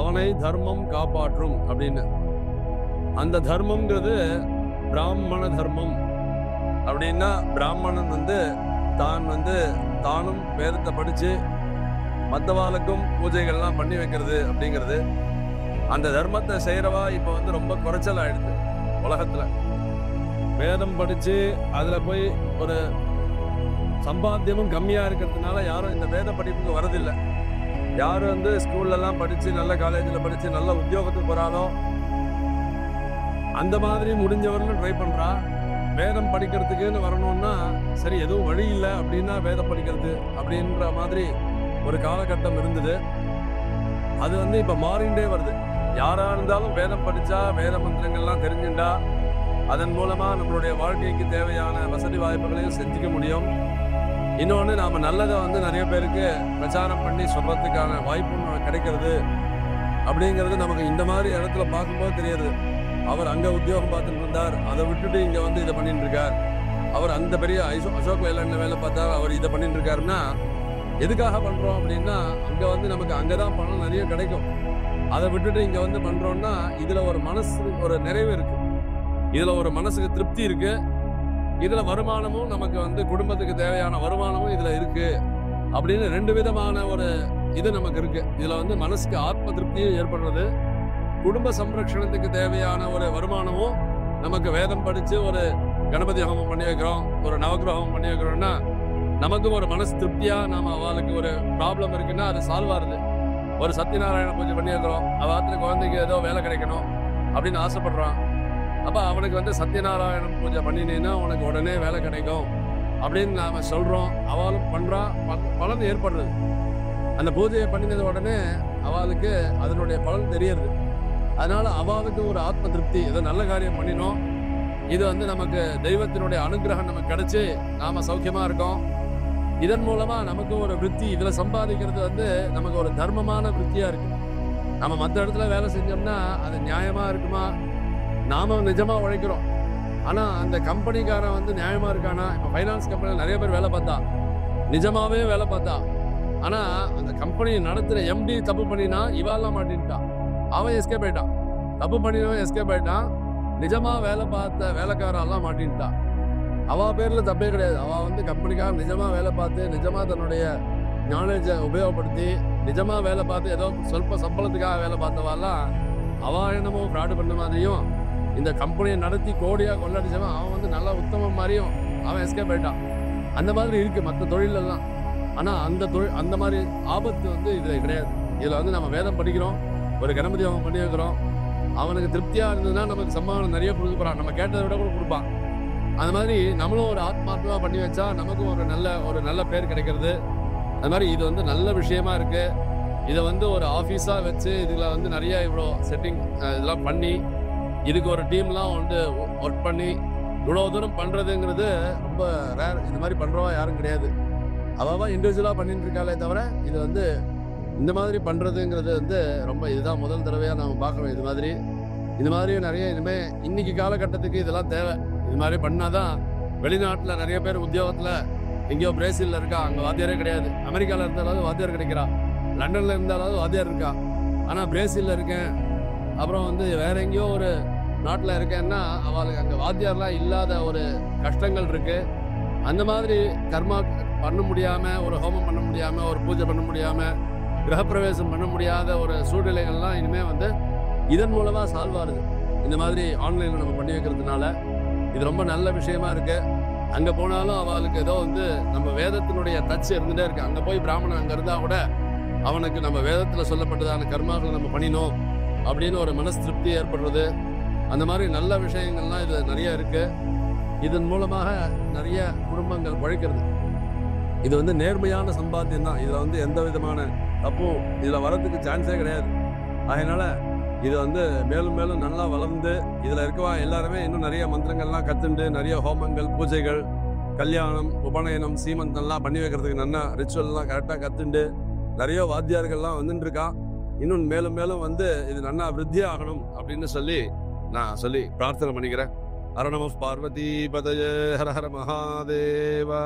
அவனை தர்மம் காப்பாற்றும் அப்படின்னு. அந்த தர்மம்ங்கிறது பிராமண தர்மம் அப்படின்னா, பிராமணன் வந்து தானும் வேதத்தை படித்து மற்றவாளுக்கும் பூஜைகள்லாம் பண்ணி வைக்கிறது அப்படிங்கிறது. அந்த தர்மத்தை செய்கிறவா இப்போ வந்து ரொம்ப குறைச்சல் ஆயிடுது உலகத்தில். வேதம் படித்து அதில் போய் ஒரு சம்பாத்தியமும் கம்மியாக இருக்கிறதுனால யாரும் இந்த வேத படிப்புக்கு வரதில்லை. யார் வந்து ஸ்கூல்லலாம் படித்து நல்ல காலேஜில் படித்து நல்ல உத்தியோகத்துக்கு போகிறாலோ அந்த மாதிரி முடிஞ்சவர்களும் ட்ரை பண்ணுறா. வேதம் படிக்கிறதுக்குன்னு வரணும்னா சரி எதுவும் வழி இல்லை அப்படின்னா வேதம் படிக்கிறது அப்படின்ற மாதிரி ஒரு காலகட்டம் இருந்தது. அது வந்து இப்போ மாறிண்டே வருது. யாராக இருந்தாலும் வேதம் படித்தா வேத மந்திரங்கள்லாம் தெரிஞ்சுட்டா அதன் மூலமாக நம்மளுடைய வாழ்க்கைக்கு தேவையான வசதி வாய்ப்புகளையும் செஞ்சுக்க முடியும். இன்னொன்று நாம் நல்லதை வந்து நிறைய பேருக்கு பிரச்சாரம் பண்ணி சொல்கிறதுக்கான வாய்ப்பு கிடைக்கிறது அப்படிங்கிறது நமக்கு இந்த மாதிரி இடத்துல பார்க்கும்போது தெரியுது. அவர் அங்கே உத்தியோகம் பார்த்துட்டு இருந்தார், அதை விட்டுட்டு இங்கே வந்து இதை பண்ணிட்டு இருக்கார். அவர் அந்த பெரிய அசோக் லேலண்ட்ல வேலை பார்த்தா அவர் இதை பண்ணிட்டு இருக்காருன்னா எதுக்காக பண்ணுறோம் அப்படின்னா, அங்கே வந்து நமக்கு அங்கே தான் பணம் நிறைய கிடைக்கும். அதை விட்டுட்டு இங்கே வந்து பண்ணுறோன்னா இதில் ஒரு மனசு ஒரு நிறைவு இருக்குது, இதில் ஒரு மனசுக்கு திருப்தி இருக்குது, இதில் வருமானமும் நமக்கு வந்து குடும்பத்துக்கு தேவையான வருமானமும் இதில் இருக்குது அப்படின்னு ரெண்டு விதமான ஒரு இது நமக்கு இருக்குது. இதில் வந்து மனசுக்கு ஆத்ம திருப்தியும் ஏற்படுறது, குடும்ப சம்ரட்சணத்துக்கு தேவையான ஒரு வருமானமும் நமக்கு வேதம் படித்து ஒரு கணபதி ஹோமம் பண்ணி வைக்கிறோம், ஒரு நவகிரகம் பண்ணி வைக்கிறோம்னா நமக்கு ஒரு மனசு திருப்தியாக நாம் அவளுக்கு ஒரு ப்ராப்ளம் இருக்குன்னா அது சால்வ் ஆகுது. ஒரு சத்யநாராயண பூஜை பண்ணி வைக்கிறோம், அவத்துல குழந்தைக்கு ஏதோ வேலை கிடைக்கணும் அப்படின்னு ஆசைப்படுறான். அப்போ அவனுக்கு வந்து சத்யநாராயண பூஜை பண்ணினீன்னா உனக்கு உடனே வேலை கிடைக்கும் அப்படின்னு நாம் சொல்கிறோம். அவளும் பண்ணுறா, பலன் ஏற்படுறது. அந்த பூஜையை பண்ணினது உடனே அவளுக்கு அதனுடைய பலன் தெரியறது. அதனால அவளுக்கு ஒரு ஆத்ம திருப்தி, ஏதோ நல்ல காரியம் பண்ணினோம், இது வந்து நமக்கு தெய்வத்தினுடைய அனுகிரகம் நமக்கு கிடைச்சி நாம சௌக்கியமா இருக்கோம். இதன் மூலமா நமக்கு ஒரு விருத்தி, இதுல சம்பாதிக்கிறது வந்து நமக்கு ஒரு தர்மமான விருத்தியா இருக்கு. நம்ம மற்ற இடத்துல வேலை செஞ்சோம்னா அது நியாயமா இருக்குமா, நாம நிஜமா உழைக்கிறோம், ஆனா அந்த கம்பெனிக்காரன் வந்து நியாயமா இருக்கானா? இப்போ ஃபைனான்ஸ் கம்பெனியில் நிறைய பேர் வேலை பார்த்தா, நிஜமாவே வேலை பார்த்தா, ஆனா அந்த கம்பெனி நடத்துற எம்டி தப்பு பண்ணினா இவாலாம் மாட்டின்ட்டான், அவன் எஸ்கேப் ஆயிட்டான். தப்பு பண்ணினவன் எஸ்கேப் ஆயிட்டான், நிஜமா வேலை பார்த்த வேலைக்காரெல்லாம் மாட்டின்ட்டான். அவ பேர்ல தப்பே கிடையாது. அவ வந்து கம்பெனிக்காக நிஜமா வேலை பார்த்து நிஜமா தன்னுடைய நாலேஜை உபயோகப்படுத்தி நிஜமா வேலை பார்த்து ஏதோ சொல்ப சம்பளத்துக்காக வேலை பார்த்தவாலாம் அவ என்னமோ ஃப்ராடு பண்ண மாதிரியும், இந்த கம்பெனியை நடத்தி கோடியாக கொள்ளடிச்சவன் அவன் வந்து நல்லா உத்தமம் மாதிரியும் அவன் எஸ்கேப் ஆயிட்டான். அந்த மாதிரி இருக்கு மற்ற தொழிலெல்லாம். ஆனால் அந்த மாதிரி ஆபத்து வந்து இதில் கிடையாது. இதில் வந்து நம்ம வேதம் படிக்கிறோம், ஒரு கணபதி அவன் பண்ணி வைக்கிறோம், அவனுக்கு திருப்தியாக இருந்ததுன்னா நமக்கு சம்மானம் நிறைய கொடுக்க போகிறான், நம்ம கேட்டதை விட கூட கொடுப்பான். அந்த மாதிரி நம்மளும் ஒரு ஆத்மார்த்தமாக பண்ணி வச்சா நமக்கும் ஒரு நல்ல பேர் கிடைக்கிறது. அது மாதிரி இது வந்து நல்ல விஷயமா இருக்கு. இதை வந்து ஒரு ஆஃபீஸாக வச்சு இதில் வந்து நிறைய இவ்வளோ செட்டிங் இதெல்லாம் பண்ணி இதுக்கு ஒரு டீம்லாம் வந்து ஒர்க் பண்ணி இவ்வளோ தூரம் பண்ணுறதுங்கிறது ரொம்ப ரேர். இந்த மாதிரி பண்ணுறவா யாரும் கிடையாது. அவள் இண்டிவிஜுவலாக பண்ணிட்டு இருக்காளே தவிர இது வந்து இந்த மாதிரி பண்ணுறதுங்கிறது வந்து ரொம்ப இதுதான் முதல் தடவையாக நம்ம பார்க்குறோம். இது மாதிரி நிறைய இனிமேல் இன்னைக்கு காலகட்டத்துக்கு இதெல்லாம் தேவை. இது மாதிரி பண்ணாதான் வெளிநாட்டில் நிறைய பேர் உத்தியோகத்தில் எங்கேயோ பிரேசிலில் இருக்கா, அங்கே வாத்தியாரே கிடையாது. அமெரிக்காவில் இருந்தாலும் வாத்தியார் கிடைக்கிறா, லண்டனில் இருந்தாலும் வாத்தியார் இருக்கா, ஆனால் பிரேசிலில் இருக்கேன் அப்புறம் வந்து வேற எங்கேயோ ஒரு நாட்டில் இருக்கேன்னா அவளுக்கு அங்கே வாத்தியார்லாம் இல்லாத ஒரு கஷ்டங்கள் இருக்கு. அந்த மாதிரி கர்மா பண்ண முடியாமல், ஒரு ஹோமம் பண்ண முடியாமல், ஒரு பூஜை பண்ண முடியாமல், கிரகப்பிரவேசம் பண்ண முடியாத ஒரு சூழ்நிலைகள்லாம் இனிமேல் வந்து இதன் மூலமாக சால்வ் ஆகுது. இந்த மாதிரி ஆன்லைனில் நம்ம பண்ணி வைக்கிறதுனால இது ரொம்ப நல்ல விஷயமா இருக்கு. அங்கே போனாலும் அவளுக்கு ஏதோ வந்து நம்ம வேதத்தினுடைய டச் இருந்துகிட்டே இருக்கு. அங்கே போய் பிராமணன் அங்கே இருந்தால் கூட அவனுக்கு நம்ம வேதத்தில் சொல்லப்பட்டதான கர்மாக்களை நம்ம பண்ணினோம் அப்படின்னு ஒரு மனசு திருப்தி ஏற்படுறது. அந்த மாதிரி நல்ல விஷயங்கள்லாம் இது நிறைய இருக்கு. இதன் மூலமாக நிறைய குடும்பங்கள் உழைக்கிறது. இது வந்து நேர்மையான சம்பாத்தியம் தான். இதில் வந்து எந்த விதமான அப்போ இதில் வரதுக்கு சான்ஸே கிடையாது. அதனால இது வந்து மேலும் மேலும் நல்லா வளர்ந்து இதில் இருக்கவா எல்லாருமே இன்னும் நிறைய மந்திரங்கள்லாம் கற்றுண்டு நிறைய ஹோமங்கள் பூஜைகள் கல்யாணம் உபநயனம் சீமந்தம்லாம் பண்ணி வைக்கிறதுக்கு நல்லா ரிச்சுவல்லாம் கரெக்டாக கற்றுண்டு நிறைய வாத்தியார்கள்லாம் வந்துட்டு இருக்கான். இன்னும் மேலும் மேலும் வந்து இது நல்லா விருத்தி ஆகணும் அப்படின்னு சொல்லி நான் சொல்லி பிரார்த்தனை பண்ணிக்கிறேன். ஹர நம பார்வதி பதய ஹர ஹர மகாதேவா.